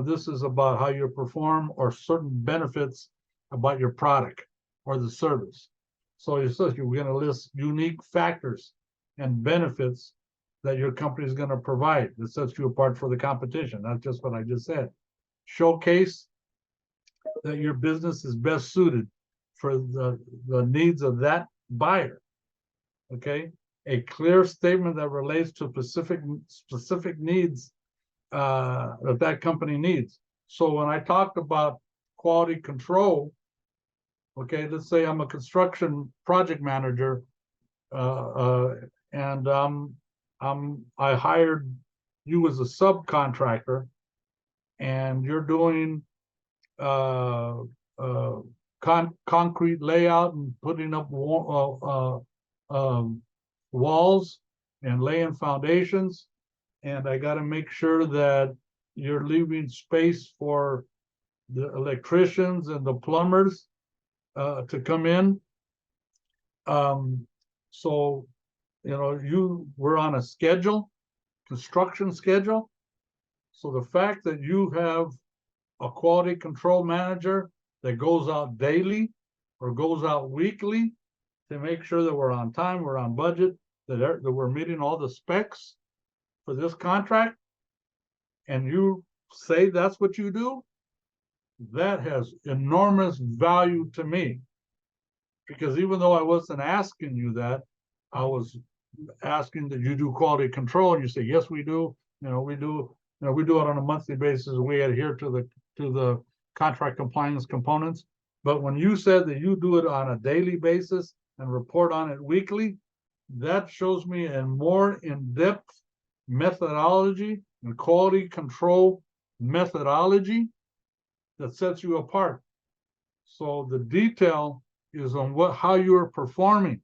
this is about how you perform or certain benefits about your product or the service. So you're going to list unique factors and benefits that your company is going to provide that sets you apart for the competition. That's just what I just said. Showcase that your business is best suited for the needs of that buyer. Okay, a clear statement that relates to specific needs that company needs. So when I talked about quality control, okay, let's say I'm a construction project manager, and I hired you as a subcontractor, and you're doing concrete layout and putting up walls and laying foundations, and I got to make sure that you're leaving space for the electricians and the plumbers to come in. So, you were on a schedule, construction schedule. So the fact that you have a quality control manager that goes out daily or goes out weekly to make sure that we're on time, we're on budget, that we're meeting all the specs for this contract, and you say that's what you do, that has enormous value to me. Because even though I wasn't asking you that, I was asking that you do quality control, and you say, yes, we do. We do. We do it on a monthly basis. We adhere to the contract compliance components. But when you said that you do it on a daily basis and report on it weekly, that shows me a more in-depth methodology and quality control methodology that sets you apart. So the detail is on how you're performing,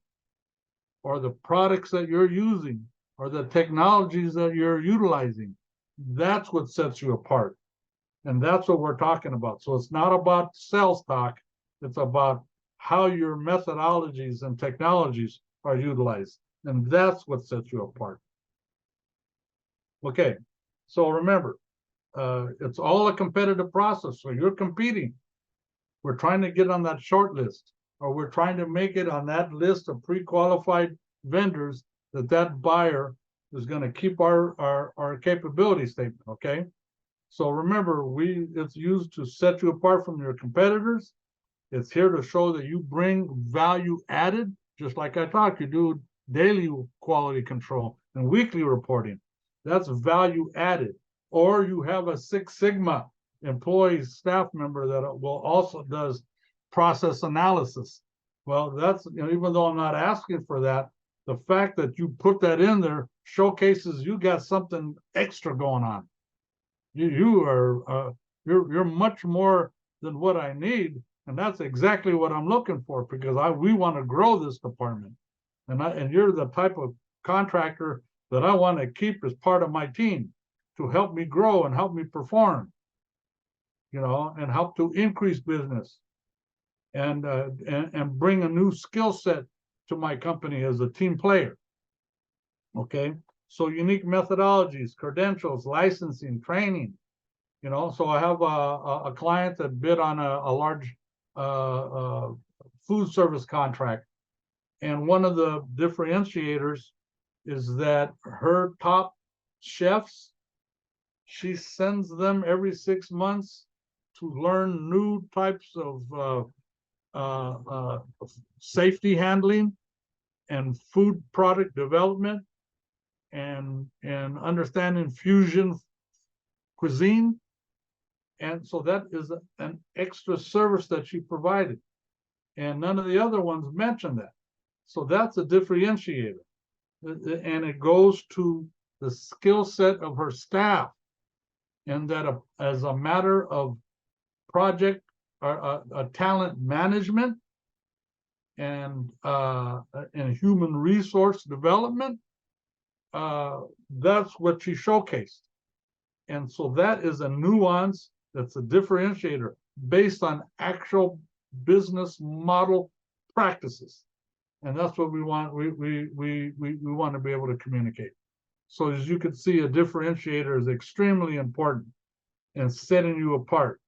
or the products that you're using, or the technologies that you're utilizing. That's what sets you apart. And that's what we're talking about. So it's not about sales talk. It's about how your methodologies and technologies are utilized. And that's what sets you apart. Okay, so remember, it's all a competitive process. So you're competing. We're trying to get on that short list, or we're trying to make it on that list of pre-qualified vendors that buyer is going to keep our capability statement. Okay, so remember, it's used to set you apart from your competitors. It's here to show that you bring value added, just like I talked. You do daily quality control and weekly reporting. That's value added. Or you have a Six Sigma employee staff member that will also does process analysis. Well, that's, even though I'm not asking for that, the fact that you put that in there showcases you got something extra going on. You're much more than what I need, and that's exactly what I'm looking for, because we want to grow this department, and you're the type of contractor that I want to keep as part of my team to help me grow and help me perform, and help to increase business and bring a new skill set to my company as a team player. Okay, so unique methodologies, credentials, licensing, training. So I have a client that bid on a large food service contract, and one of the differentiators is that her top chefs, she sends them every 6 months to learn new types of safety handling and food product development and understanding fusion cuisine. And so that is an extra service that she provided. And none of the other ones mentioned that. So that's a differentiator. And it goes to the skill set of her staff. And that as a matter of project or talent management and human resource development, that's what she showcased. And so that is a nuance that's a differentiator based on actual business model practices. And that's what we want. We want to be able to communicate. So as you can see, a differentiator is extremely important in setting you apart.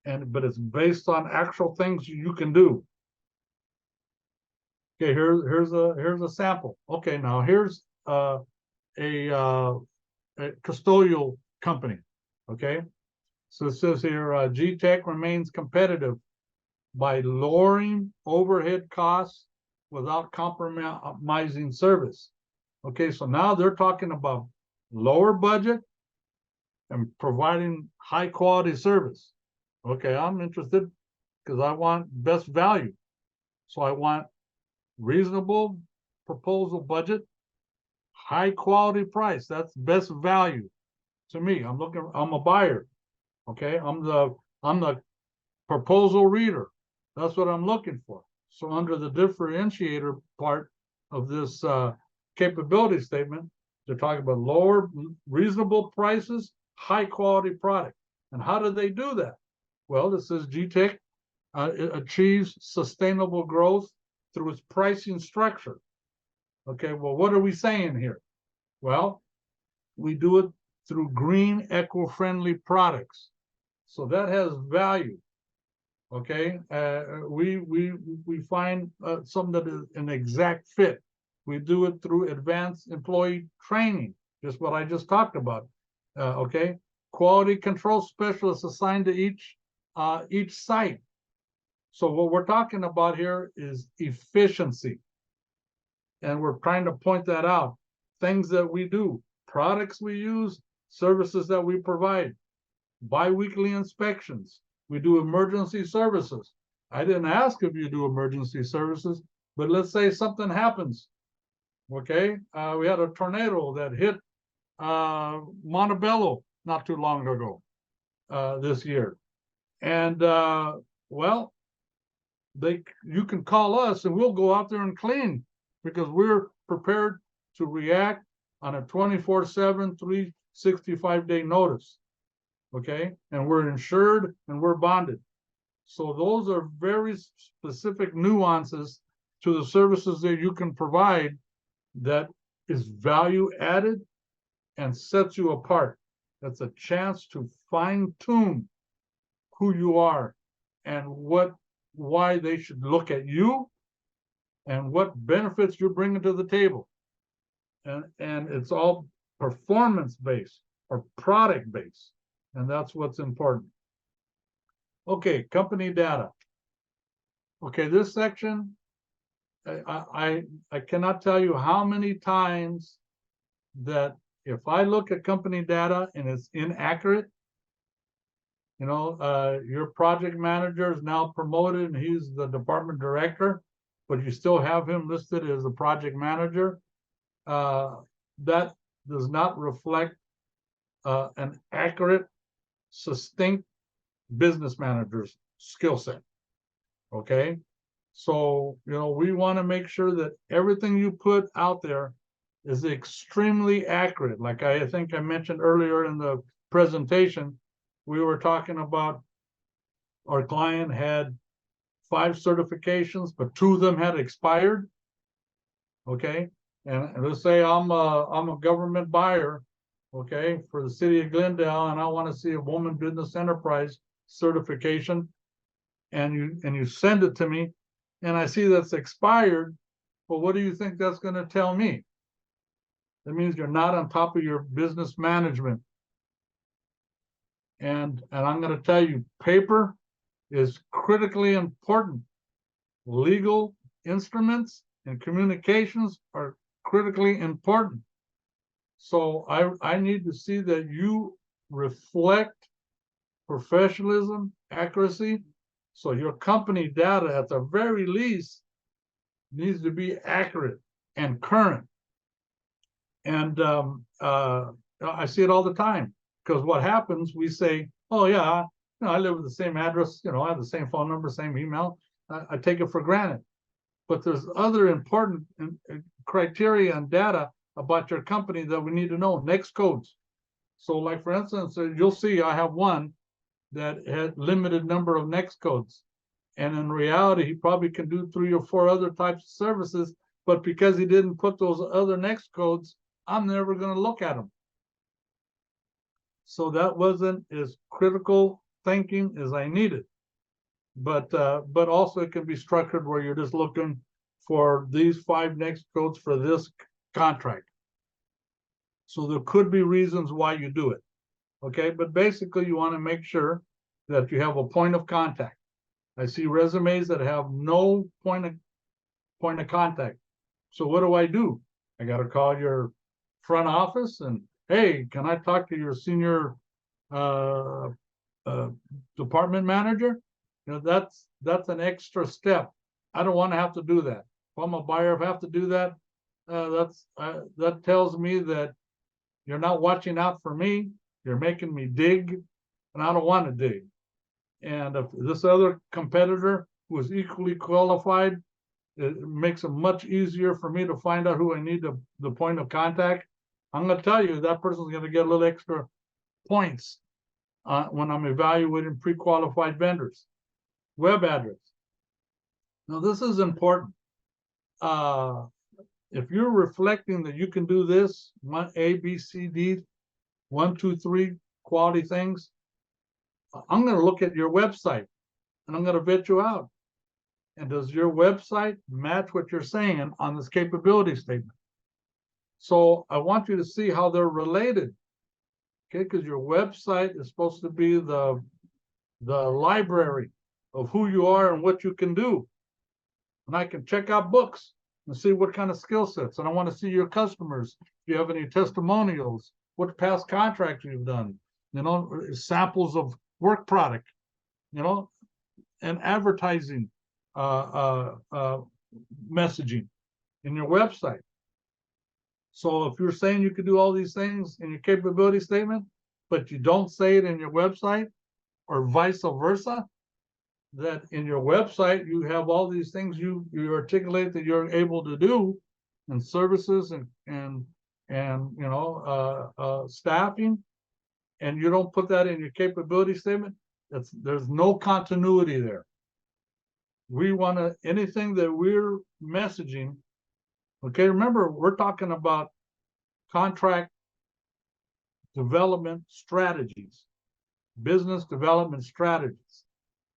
But it's based on actual things you can do. Okay, here's a sample. Okay, now here's a custodial company. Okay, so it says here, GTech remains competitive by lowering overhead costs without compromising service. Okay, so now they're talking about lower budget and providing high quality service. Okay, I'm interested because I want best value. So I want reasonable proposal budget, high quality price. That's best value to me. I'm a buyer. Okay, I'm the proposal reader. That's what I'm looking for. So under the differentiator part of this capability statement, they're talking about lower, reasonable prices, high quality product. And how do they do that? Well, this says GTech achieves sustainable growth through its pricing structure. Okay, well, what are we saying here? Well, we do it through green, eco-friendly products. So that has value. Okay, we find something that is an exact fit. We do it through advanced employee training, just what I just talked about. Okay, quality control specialists assigned to each site. So what we're talking about here is efficiency, and we're trying to point that out. Things that we do, products we use, services that we provide, bi-weekly inspections. We do emergency services. I didn't ask if you do emergency services, but let's say something happens. Okay, we had a tornado that hit Montebello not too long ago this year, and well, you can call us and we'll go out there and clean because we're prepared to react on a 24/7, 365-day notice. Okay, and we're insured and we're bonded. So those are very specific nuances to the services that you can provide that is value added and sets you apart. That's a chance to fine tune who you are and why they should look at you and what benefits you're bringing to the table. And it's all performance based or product based. And that's what's important. Okay, company data. Okay, this section, I cannot tell you how many times that if I look at company data and it's inaccurate, your project manager is now promoted and he's the department director, but you still have him listed as a project manager. That does not reflect an accurate, succinct business manager's skill set. Okay, so we want to make sure that everything you put out there is extremely accurate. Like I think I mentioned earlier in the presentation, we were talking about our client had 5 certifications, but 2 of them had expired. Okay, and let's say I'm a government buyer, okay, for the city of Glendale, and I want to see a woman business enterprise certification, and you send it to me, and I see that's expired. Well, what do you think that's going to tell me? That means you're not on top of your business management. And I'm going to tell you, paper is critically important. Legal instruments and communications are critically important. So I need to see that you reflect professionalism, accuracy. So your company data, at the very least, needs to be accurate and current. And I see it all the time, because what happens, we say, oh yeah, I live with the same address, I have the same phone number, same email. I take it for granted. But there's other important criteria and data about your company that we need to know. Next codes. So like, for instance, you'll see I have one that had limited number of next codes. And in reality, he probably can do 3 or 4 other types of services, but because he didn't put those other next codes, I'm never going to look at them. So that wasn't as critical thinking as I needed. But also it can be structured where you're just looking for these 5 next codes for this contract. So there could be reasons why you do it. Okay, but basically you want to make sure that you have a point of contact. I see resumes that have no point of contact. So what do? I got to call your front office and, hey, can I talk to your senior department manager? That's an extra step. I don't want to have to do that. If I'm a buyer, if I have to do that, that tells me that you're not watching out for me. You're making me dig, and I don't want to dig. And if this other competitor who is equally qualified, it makes it much easier for me to find out who I need the point of contact. I'm going to tell you that person's going to get a little extra points when I'm evaluating pre-qualified vendors. Web address. Now this is important. If you're reflecting that you can do this, A, B, C, D, 1, 2, 3 quality things, I'm going to look at your website and I'm going to vet you out. And does your website match what you're saying on this capability statement? So I want you to see how they're related. Okay, because your website is supposed to be the library of who you are and what you can do. And I can check out books and see what kind of skill sets. And I want to see your customers. If you have any testimonials, what past contracts you've done, samples of work product, and advertising messaging in your website. So if you're saying you could do all these things in your capability statement, but you don't say it in your website, or vice versa, that in your website you have all these things you articulate that you're able to do, and services and staffing, and you don't put that in your capability statement, there's no continuity there. We want to, anything that we're messaging, okay, remember, we're talking about contract development strategies, business development strategies.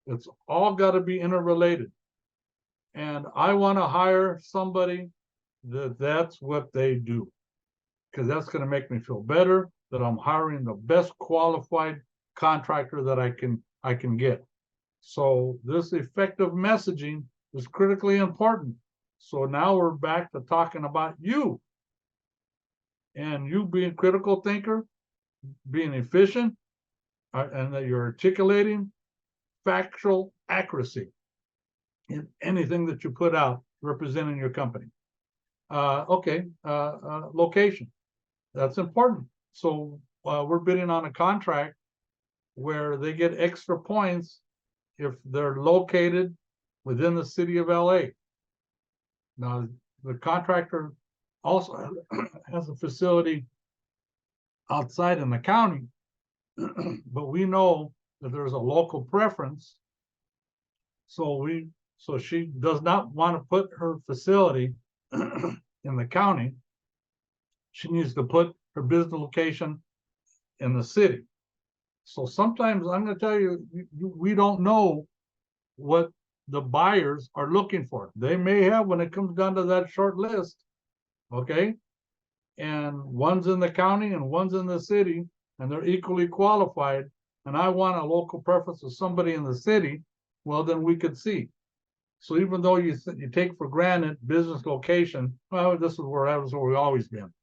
It's all got to be interrelated. And I want to hire somebody that's what they do, because that's going to make me feel better that I'm hiring the best qualified contractor that I can get. So this effective messaging is critically important. So now we're back to talking about you, and you being a critical thinker, being efficient, and that you're articulating factual accuracy in anything that you put out representing your company. Location, that's important. So we're bidding on a contract where they get extra points if they're located within the city of LA. Now, the contractor also has a facility outside in the county, but we know that there's a local preference. So she does not want to put her facility in the county. She needs to put her business location in the city. So sometimes I'm going to tell you, we don't know what the buyers are looking for. They may have, when it comes down to that short list, okay, and one's in the county and one's in the city, and they're equally qualified, and I want a local preference of somebody in the city, well, then we could see. So even though you take for granted business location, well, this is where we've always been,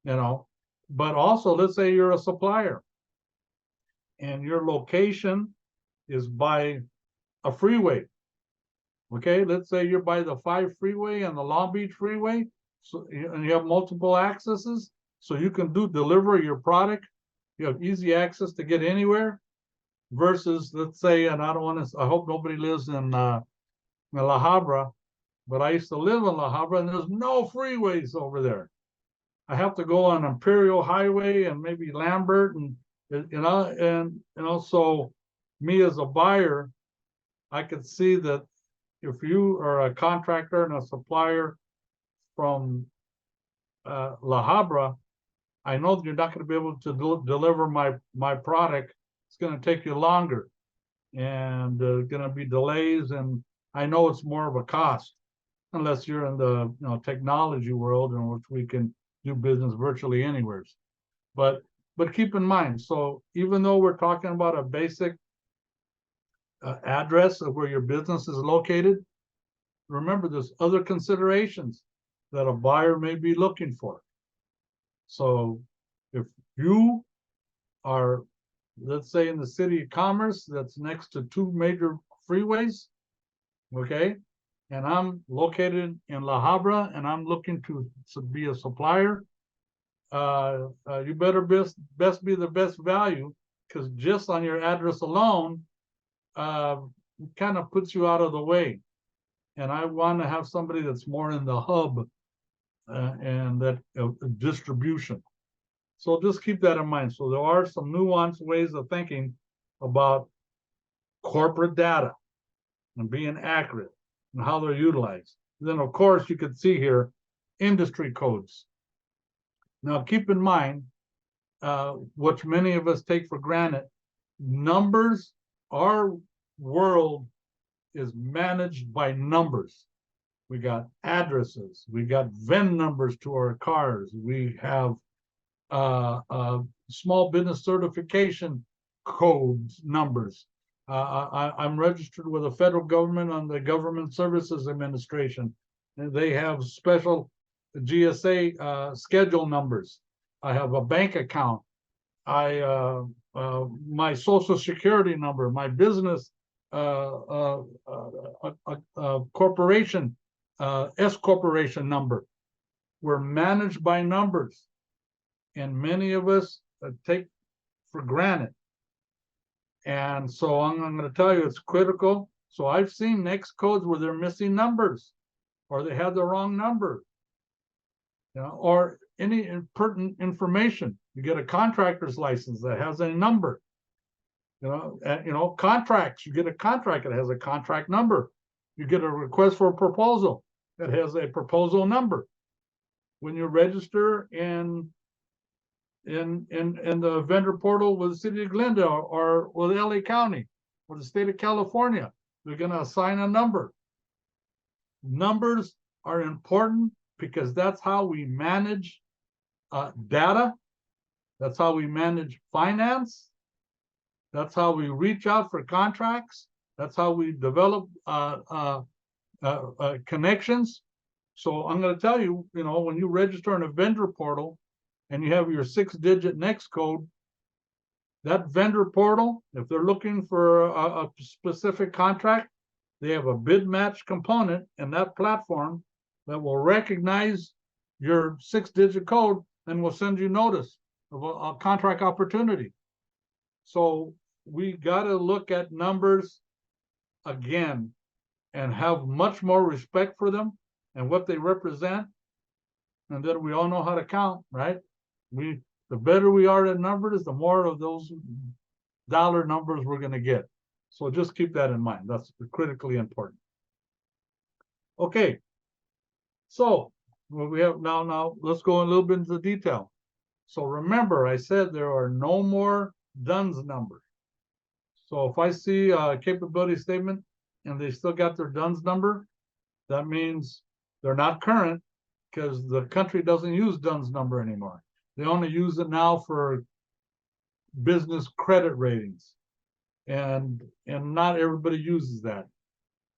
you know. But also, let's say you're a supplier, and your location is by a freeway. Okay, let's say you're by the 5 freeway and the Long Beach freeway, so and you have multiple accesses, so you can deliver your product. You have easy access to get anywhere. Versus, let's say, and I don't want to. I hope nobody lives in La Habra, but I used to live in La Habra, and there's no freeways over there. I have to go on Imperial Highway and maybe Lambert, and so me as a buyer, I could see that if you are a contractor and a supplier from La Habra, I know that you're not going to be able to deliver my product. It's going to take you longer, and going to be delays, and I know it's more of a cost, unless you're in the technology world in which we can do business virtually anywhere. But keep in mind, so even though we're talking about a basic address of where your business is located, remember there's other considerations that a buyer may be looking for. So if you are, let's say, in the city of Commerce, that's next to 2 major freeways, okay, and I'm located in La Habra, and I'm looking to be a supplier, you better best be the best value, because just on your address alone, kind of puts you out of the way. And I want to have somebody that's more in the hub and that distribution. So just keep that in mind. So there are some nuanced ways of thinking about corporate data and being accurate and how they're utilized. And then, of course, you could see here industry codes. Now, keep in mind, which many of us take for granted, numbers, our world is managed by numbers. We got addresses, we got VIN numbers to our cars, we have small business certification codes numbers. I'm registered with the federal government on the Government Services Administration, and they have special GSA schedule numbers. I have a bank account. My social security number, my business corporation, S corporation number. We're managed by numbers, and many of us take for granted. And so I'm going to tell you, it's critical. So I've seen next codes where they're missing numbers, or they have the wrong number, or any pertinent information. You get a contractor's license that has a number. Contracts. You get a contract that has a contract number. You get a request for a proposal that has a proposal number. When you register in the vendor portal with the city of Glendale or with LA County or the state of California, they're going to assign a number. Numbers are important because that's how we manage data. That's how we manage finance. That's how we reach out for contracts. That's how we develop connections. So I'm going to tell you, when you register in a vendor portal and you have your 6-digit NEXT code, that vendor portal, if they're looking for a specific contract, they have a bid match component in that platform that will recognize your 6-digit code and will send you notice of a contract opportunity. So we got to look at numbers again and have much more respect for them and what they represent. And then we all know how to count, right? The better we are at numbers, the more of those dollar numbers we're going to get. So just keep that in mind. That's critically important. Okay. So what we have now, let's go a little bit into detail. So remember, I said there are no more DUNS numbers. So if I see a capability statement and they still got their DUNS number, that means they're not current, because the country doesn't use DUNS number anymore. They only use it now for business credit ratings. and not everybody uses that.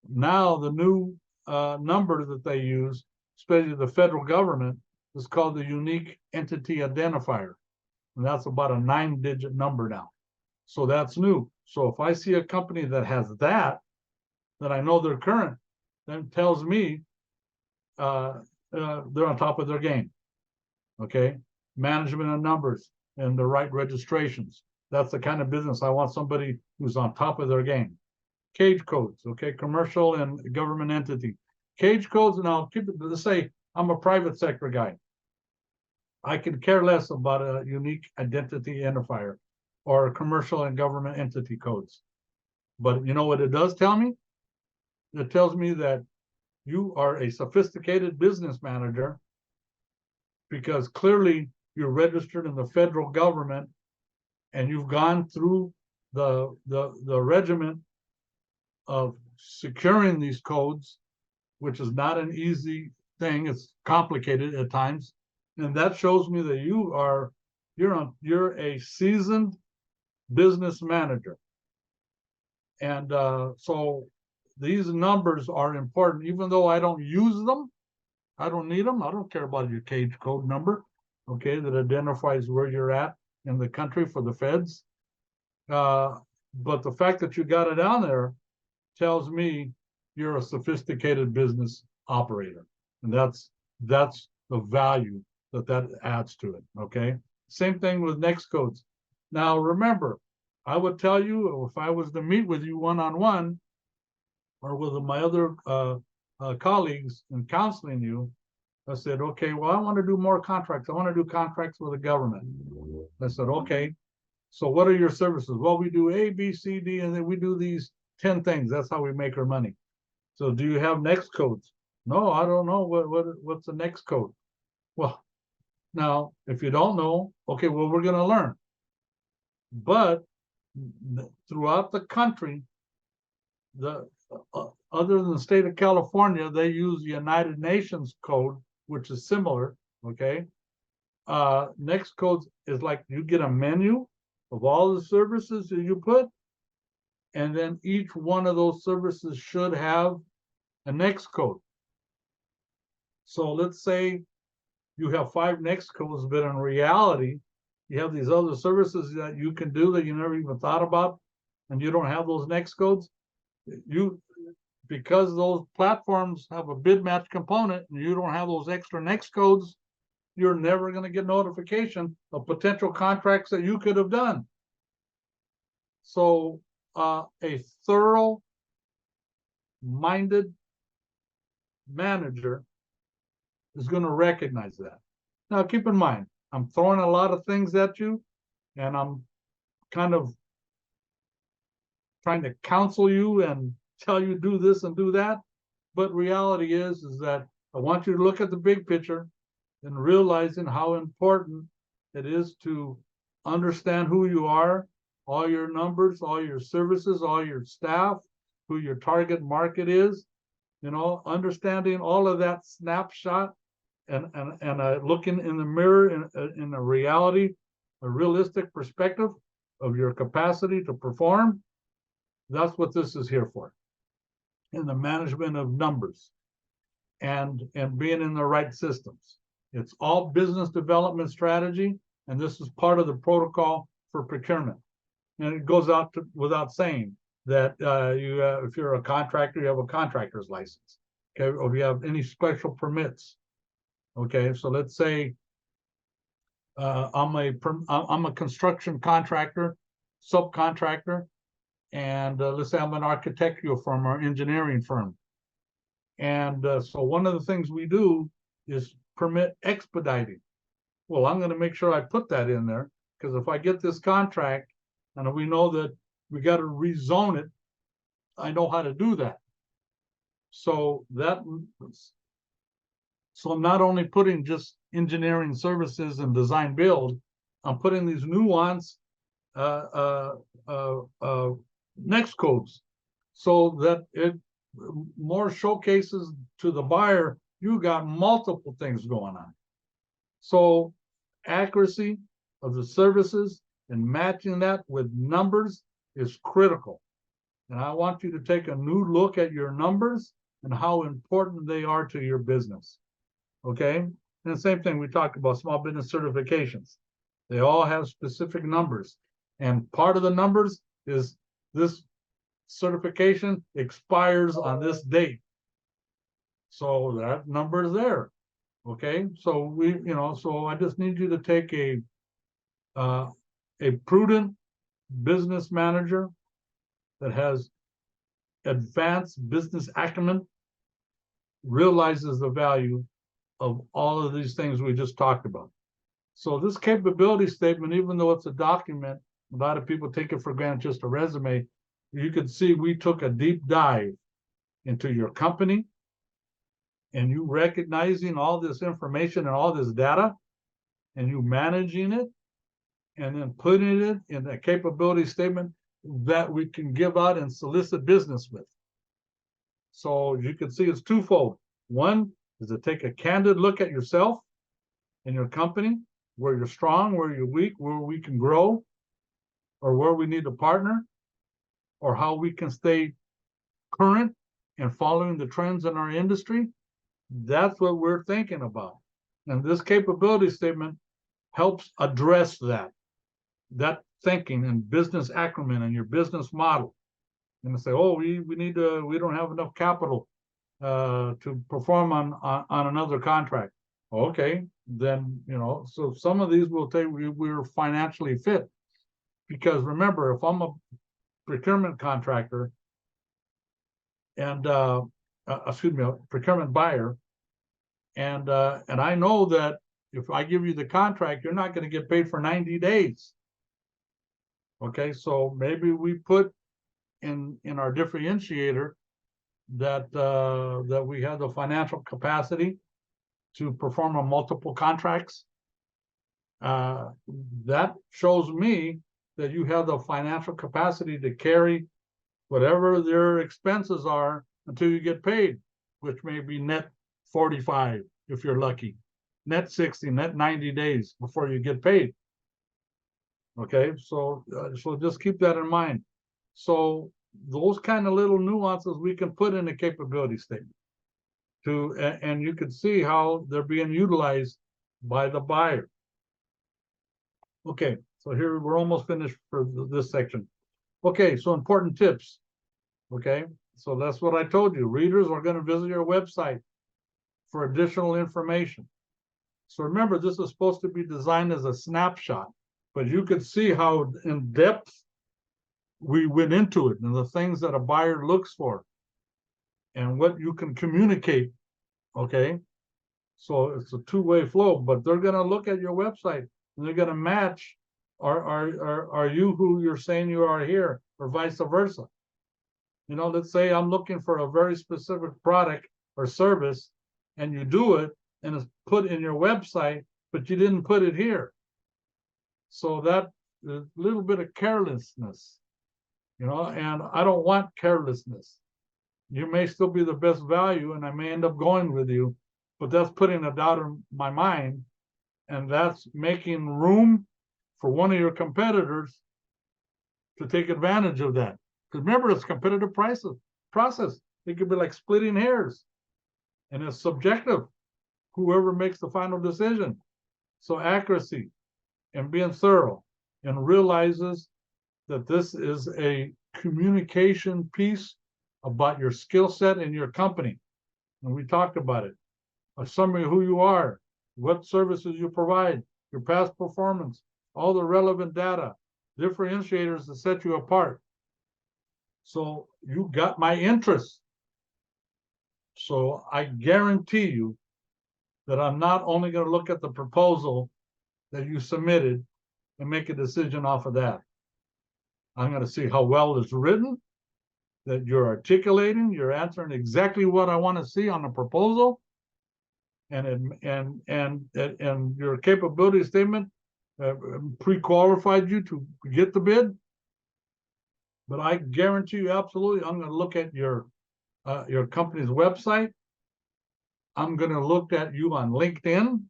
Now the new number that they use, especially the federal government, is called the unique entity identifier, and that's about a 9-digit number now. So that's new. So if I see a company that has that I know they're current, then tells me they're on top of their game. Okay, management of numbers and the right registrations. That's the kind of business I want, somebody who's on top of their game. Cage codes, okay, commercial and government entity. Cage codes, and I'll keep it, let's say I'm a private sector guy. I could care less about a unique identity identifier or commercial and government entity codes. But you know what it does tell me? It tells me that you are a sophisticated business manager, because clearly you're registered in the federal government and you've gone through the regiment of securing these codes, which is not an easy thing. It's complicated at times, and that shows me that you're a seasoned business manager. And so these numbers are important, even though I don't use them. I don't need them. I don't care about your cage code number, okay, that identifies where you're at in the country for the feds. But the fact that you got it on there tells me you're a sophisticated business operator, and that's the value that adds to it. Okay, same thing with next codes. Now remember, I would tell you, if I was to meet with you one-on-one or with my other colleagues and counseling you, I said, okay, well, I want to do more contracts. I want to do contracts with the government. I said, okay, so what are your services? Well, we do A, B, C, D, and then we do these 10 things. That's how we make our money. So do you have next codes? No, I don't know. What's the next code? Well, now, if you don't know, okay, well, we're going to learn. But throughout the country, other than the state of California, they use the United Nations code, which is similar. Okay. Next codes is like you get a menu of all the services that you put, and then each one of those services should have a next code. So let's say you have 5 next codes, but in reality, you have these other services that you can do that you never even thought about, and you don't have those next codes. Because those platforms have a bid match component and you don't have those extra next codes, you're never going to get notification of potential contracts that you could have done. So a thorough minded manager is going to recognize that. Now, keep in mind, I'm throwing a lot of things at you, and I'm kind of trying to counsel you and tell you do this and do that. But reality is that I want you to look at the big picture and realizing how important it is to understand who you are, all your numbers, all your services, all your staff, who your target market is, understanding all of that snapshot and looking in the mirror in a reality, a realistic perspective of your capacity to perform. That's what this is here for. In the management of numbers and being in the right systems. It's all business development strategy, and this is part of the protocol for procurement. And it goes out without saying that if you're a contractor, you have a contractor's license, okay, or if you have any special permits. Okay, so let's say I'm a construction contractor, subcontractor, and let's say I'm an architectural firm or engineering firm. And so one of the things we do is permit expediting. Well, I'm going to make sure I put that in there, because if I get this contract and we know that we got to rezone it, I know how to do that. So I'm not only putting just engineering services and design build, I'm putting these nuanced next codes, so that it more showcases to the buyer you got multiple things going on. So accuracy of the services and matching that with numbers is critical. And I want you to take a new look at your numbers and how important they are to your business. Okay? And the same thing, we talked about small business certifications. They all have specific numbers. And part of the numbers is this certification expires on this date. So that number is there. Okay, so so I just need you to take a prudent business manager that has advanced business acumen, realizes the value of all of these things we just talked about. So this capability statement, even though it's a document, a lot of people take it for granted, just a resume. You can see we took a deep dive into your company, and you recognizing all this information and all this data, and you managing it, and then putting it in a capability statement that we can give out and solicit business with. So you can see it's twofold. One is to take a candid look at yourself and your company, where you're strong, where you're weak, where we can grow, or where we need to partner, or how we can stay current and following the trends in our industry. That's what we're thinking about. And this capability statement helps address that thinking and business acumen and your business model. And say, oh, we don't have enough capital to perform on another contract. Okay, then, so some of these will take, we're financially fit. Because remember, if I'm a procurement contractor and a procurement buyer, and I know that if I give you the contract, you're not going to get paid for 90 days. Okay, so maybe we put in our differentiator that we have the financial capacity to perform on multiple contracts. That shows me that you have the financial capacity to carry whatever their expenses are until you get paid, which may be net 45 if you're lucky, net 60, net 90 days before you get paid. Okay, so just keep that in mind. So those kind of little nuances we can put in a capability statement and you can see how they're being utilized by the buyer. Okay, so here we're almost finished for this section. Okay, so important tips. Okay, so that's what I told you. Readers are going to visit your website for additional information. So remember, this is supposed to be designed as a snapshot, but you could see how in depth we went into it and the things that a buyer looks for and what you can communicate. Okay, so it's a two-way flow, but they're going to look at your website and they're going to match. Are you who you're saying you are here, or vice versa? Let's say I'm looking for a very specific product or service, and you do it and it's put in your website, but you didn't put it here. So that a little bit of carelessness, and I don't want carelessness. You may still be the best value and I may end up going with you, but that's putting a doubt in my mind, and that's making room for one of your competitors to take advantage of that. Because remember, it's competitive process. It could be like splitting hairs, and it's subjective, whoever makes the final decision. So accuracy and being thorough, and realizes that this is a communication piece about your skill set and your company. And we talked about it. A summary of who you are, what services you provide, your past performance, all the relevant data, differentiators that set you apart. So you got my interest. So I guarantee you that I'm not only going to look at the proposal that you submitted and make a decision off of that. I'm going to see how well it's written, that you're articulating, you're answering exactly what I want to see on the proposal, and your capability statement pre-qualified you to get the bid. But I guarantee you, absolutely, I'm going to look at your company's website. I'm going to look at you on LinkedIn.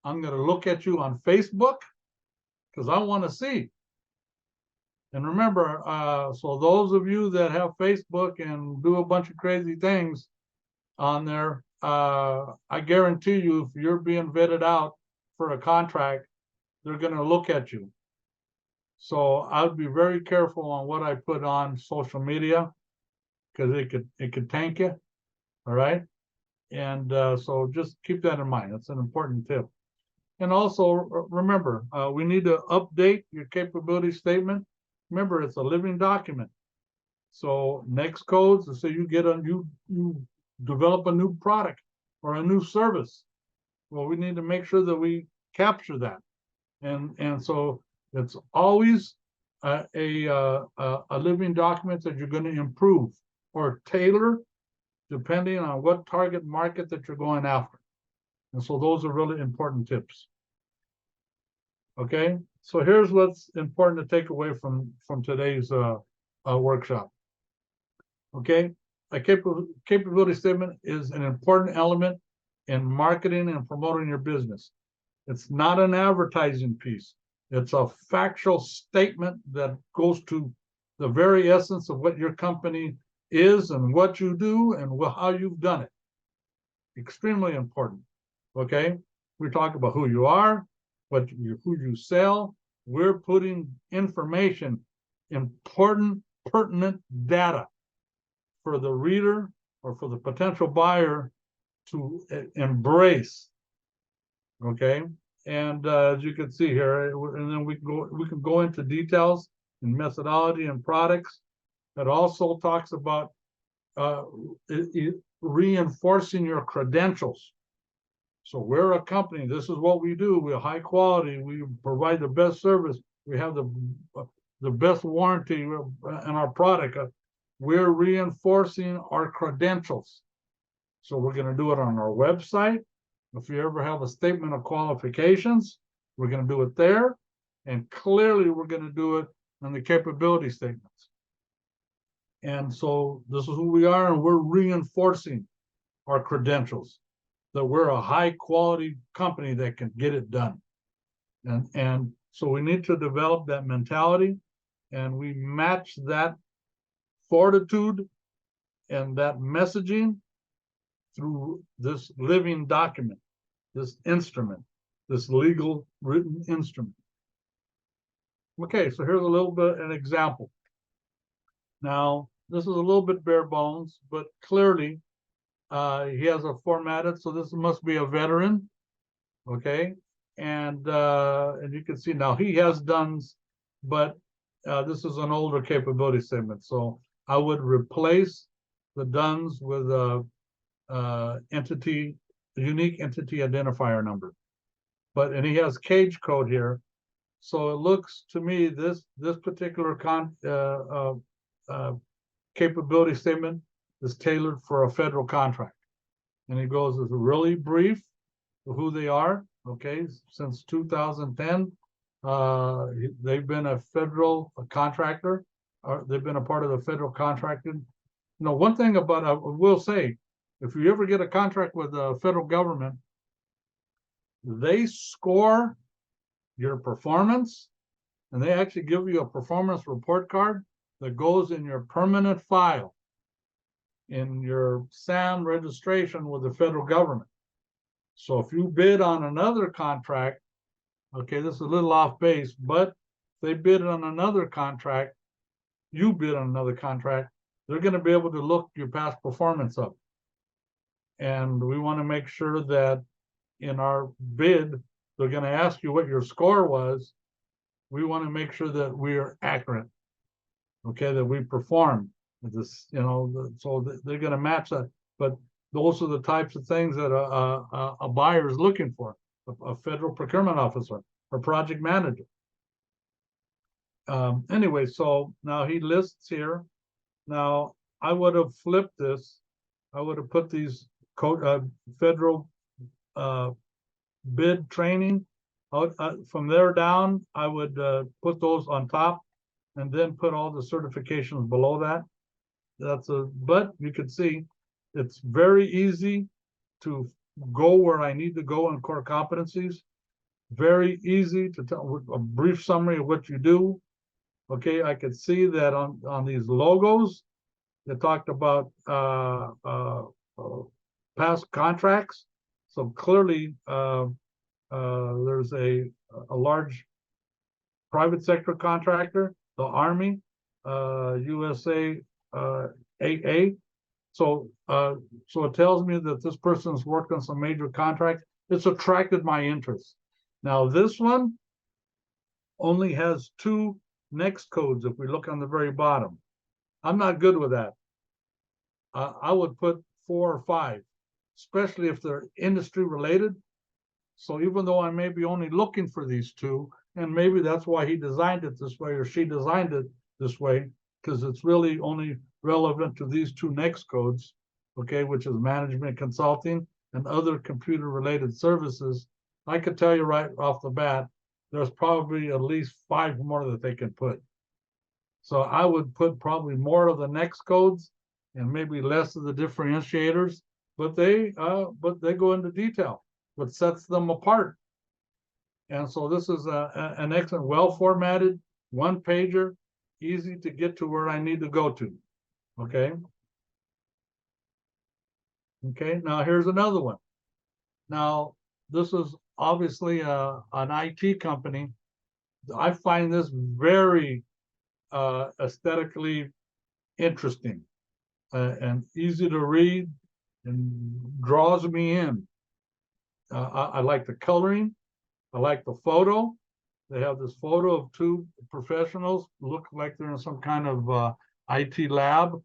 I'm going to look at you on Facebook, because I want to see And remember, so those of you that have Facebook and do a bunch of crazy things on there, I guarantee you, if you're being vetted out for a contract, they're going to look at you. So I would be very careful on what I put on social media, because it could tank you. All right. And so just keep that in mind. That's an important tip. And also remember, we need to update your capability statement. Remember, it's a living document. So next codes, so you get you develop a new product or a new service. Well, we need to make sure that we capture that. And so it's always a living document that you're going to improve or tailor depending on what target market that you're going after. And so those are really important tips. Okay, so here's what's important to take away from today's workshop. Okay, a capability statement is an important element in marketing and promoting your business. It's not an advertising piece. It's a factual statement that goes to the very essence of what your company is and what you do and how you've done it. Extremely important. Okay, we talk about who you are, who you sell. We're putting information, important, pertinent data for the reader or for the potential buyer to embrace. Okay, and as you can see here, and then we can go into details and methodology and products. It also talks about reinforcing your credentials. So we're a company. This is what we do. We're high quality. We provide the best service. We have the best warranty in our product. We're reinforcing our credentials. So we're going to do it on our website. If you ever have a statement of qualifications, we're going to do it there. And clearly, we're going to do it in the capability statements. And so this is who we are, and we're reinforcing our credentials, that we're a high quality company that can get it done. And so we need to develop that mentality, and we match that fortitude and that messaging through this living document, this instrument, this legal written instrument. Okay, so here's a little bit an example. Now, this is a little bit bare bones, but clearly he has a formatted, so this must be a veteran. Okay, and you can see now he has DUNS, but this is an older capability statement. So I would replace the DUNS with a unique entity identifier number. And he has cage code here, so it looks to me this particular capability statement is tailored for a federal contract. And he goes, it's really brief for who they are. Okay, since 2010, they've been a federal contractor, or they've been a part of the federal contracting. You know, one thing about, I will say, if you ever get a contract with the federal government, they score your performance, and they actually give you a performance report card that goes in your permanent file in your SAM registration with the federal government. So if you bid on another contract, okay, this is a little off base, but they bid on another contract, you bid on another contract, they're going to be able to look your past performance up. And we want to make sure that in our bid, they're going to ask you what your score was. We want to make sure that we are accurate, okay, that we perform this, you know, so they're going to match that. But those are the types of things that a buyer is looking for, a federal procurement officer or project manager. Anyway, so now he lists here. Now, I would have flipped this. I would have put these federal bid training out, from there down. I would put those on top and then put all the certifications below that. But you can see it's very easy to go where I need to go in core competencies. Very easy to tell a brief summary of what you do. Okay, I could see that on these logos, they talked about past contracts. So clearly, there's a large private sector contractor, the Army, USA AA. So so it tells me that this person's worked on some major contracts. It's attracted my interest. Now this one only has 2 next codes if we look on the very bottom. I'm not good with that. I would put 4 or 5, especially if they're industry related. So even though I may be only looking for these 2, and maybe that's why he designed it this way or she designed it this way, because it's really only relevant to these 2 next codes, okay, which is management consulting and other computer related services. I could tell you right off the bat, there's probably at least 5 more that they can put. So I would put probably more of the next codes and maybe less of the differentiators, but they go into detail, what sets them apart. And so this is an excellent, well-formatted, one-pager, easy to get to where I need to go to. Okay. Okay, now here's another one. Now, this is obviously an IT company. I find this very aesthetically interesting and easy to read and draws me in. I like the coloring. I like the photo. They have this photo of 2 professionals, look like they're in some kind of IT lab.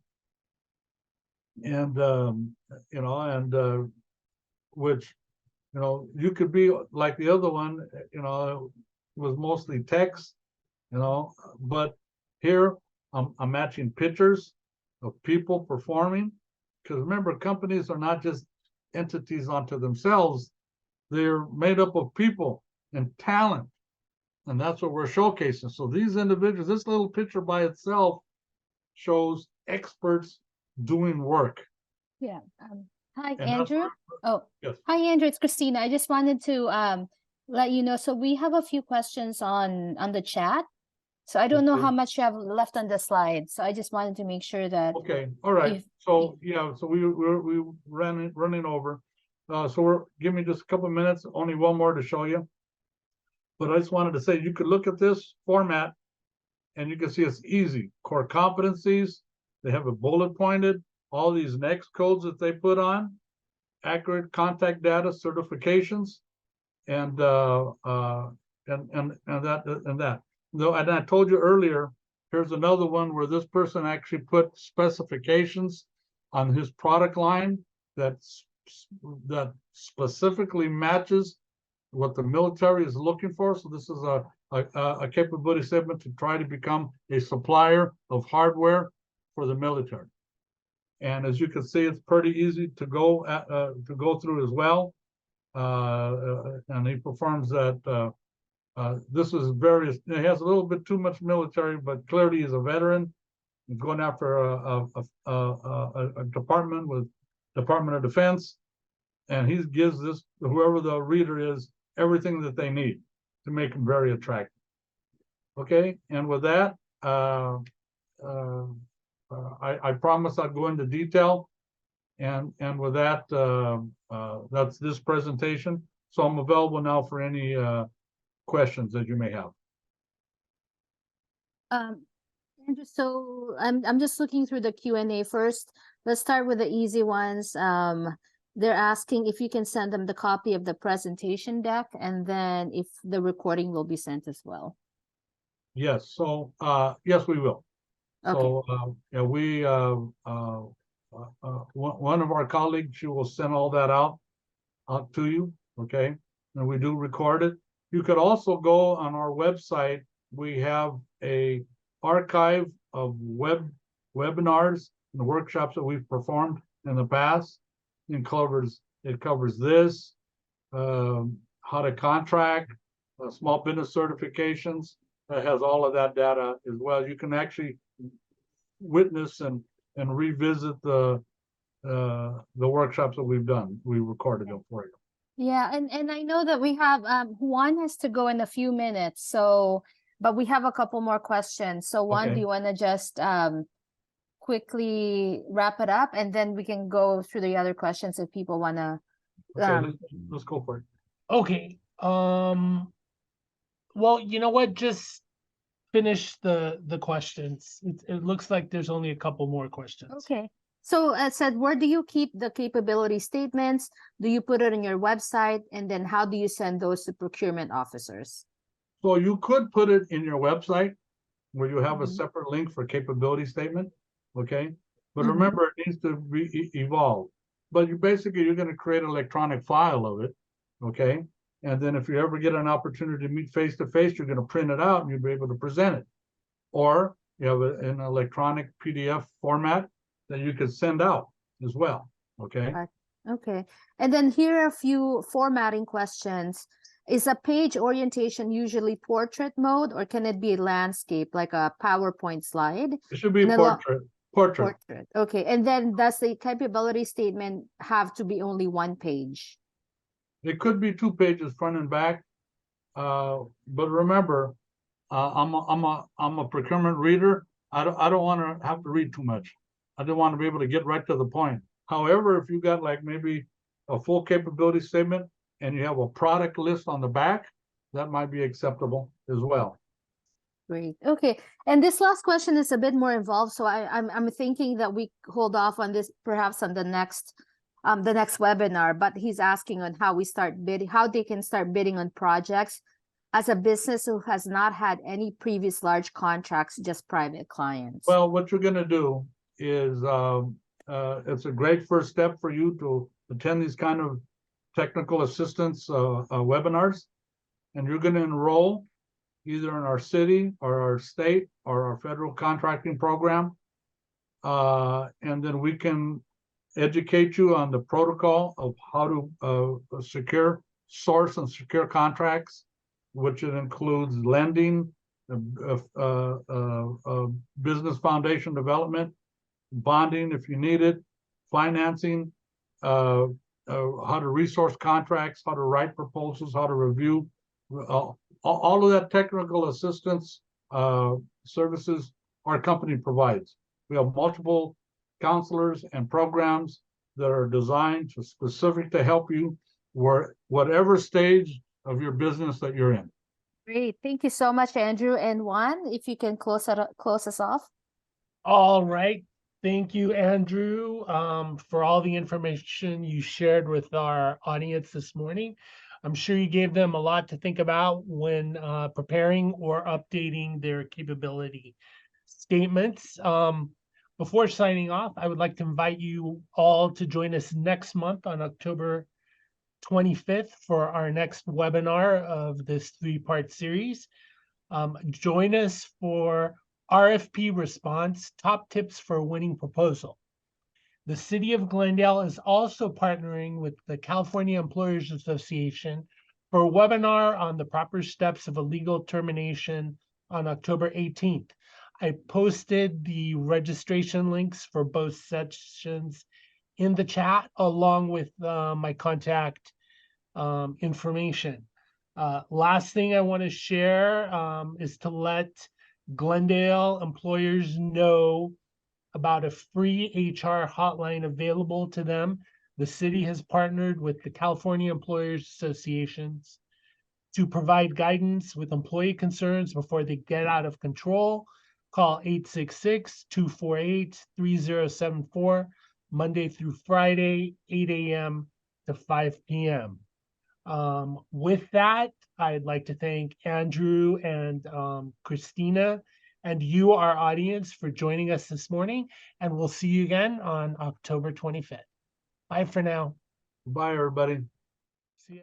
And, you know, and which, you know, you could be like the other one, you know, it was mostly text, you know, but here I'm matching pictures of people performing. Because remember, companies are not just entities unto themselves, they're made up of people and talent. And that's what we're showcasing. So these individuals, this little picture by itself shows experts doing work. Yeah. Hi, And that's Andrew. Oh, yes. hi, Andrew. It's Christina. I just wanted to let you know. So we have a few questions on the chat. So I don't know Okay. how much you have left on the slide. So I just wanted to make sure that Okay, all right. if- So yeah, so we running over. So give me just a couple of minutes, only one more to show you. But I just wanted to say you could look at this format and you can see it's easy. Core competencies, they have it bullet pointed, all these next codes that they put on, accurate contact data certifications, and that. No, and I told you earlier, here's another one where this person actually put specifications on his product line that specifically matches what the military is looking for. So this is a capability segment to try to become a supplier of hardware for the military. And as you can see, it's pretty easy to go through as well. And he performs that. This is various. It has a little bit too much military, but clearly he's a veteran. He's going after a department with Department of Defense, and he gives this whoever the reader is everything that they need to make him very attractive. Okay, and with that, I promise I'll go into detail, and with that, that's this presentation. So I'm available now for any questions that you may have. Andrew, so I'm just looking through the Q&A first. Let's start with the easy ones. They're asking if you can send them the copy of the presentation deck, and then if the recording will be sent as well. Yes, so yes, we will. Okay. So yeah, we one of our colleagues, she will send all that out to you, okay? And we do record it. You could also go on our website. We have a archive of webinars and workshops that we've performed in the past. It covers this, how to contract, small business certifications. It has all of that data as well. You can actually witness and revisit the workshops that we've done. We recorded them for you. Yeah, and I know that we have Juan has to go in a few minutes, so but we have a couple more questions. So one, do Okay. you want to just quickly wrap it up, and then we can go through the other questions if people want to. Okay, let's go for it. Okay, well, you know what, just finish the questions. It looks like there's only a couple more questions. Okay. So I said, where do you keep the capability statements? Do you put it on your website? And then how do you send those to procurement officers? So you could put it in your website where you have a Mhm. separate link for capability statement, okay? But Mhm. remember, it needs to be evolved. But you're going to create an electronic file of it, okay? And then if you ever get an opportunity to meet face to face, you're going to print it out and you'll be able to present it. Or you have an electronic PDF format that you could send out as well, okay? Okay. And then here are a few formatting questions. Is a page orientation usually portrait mode, or can it be landscape, like a PowerPoint slide? It should be And a portrait. portrait. Okay. And then does the capability statement have to be only one page? It could be 2 pages, front and back. But remember, I'm a procurement reader. I don't want to have to read too much. I just want to be able to get right to the point. However, if you got like maybe a full capability statement and you have a product list on the back, that might be acceptable as well. Great. Okay. And this last question is a bit more involved. So I'm thinking that we hold off on this perhaps on the next webinar, but he's asking on how we start bidding, how they can start bidding on projects as a business who has not had any previous large contracts, just private clients. Well, what you're gonna do is it's a great first step for you to attend these kind of technical assistance webinars, and you're gonna enroll either in our city or our state or our federal contracting program. And then we can educate you on the protocol of how to source and secure contracts, which it includes lending, business foundation development, bonding if you need it, financing, how to resource contracts, how to write proposals, how to review, all of that technical assistance services our company provides. We have multiple counselors and programs that are designed to specific to help you whatever stage of your business that you're in. Great. Thank you so much, Andrew. And Juan, if you can close us off. All right. Thank you, Andrew, for all the information you shared with our audience this morning. I'm sure you gave them a lot to think about when preparing or updating their capability statements. Before signing off, I would like to invite you all to join us next month on October 25th for our next webinar of this 3-part series. Join us for RFP response, top tips for a winning proposal. The City of Glendale is also partnering with the California Employers Association for a webinar on the proper steps of a legal termination on October 18th. I posted the registration links for both sessions in the chat, along with my contact information. Last thing I want to share is to let Glendale employers know about a free HR hotline available to them. The city has partnered with the California Employers Associations to provide guidance with employee concerns before they get out of control. Call 866-248-3074, Monday through Friday, 8 a.m. to 5 p.m. With that, I'd like to thank Andrew and Christina and you, our audience, for joining us this morning, and we'll see you again on October 25th. Bye for now. Bye, everybody.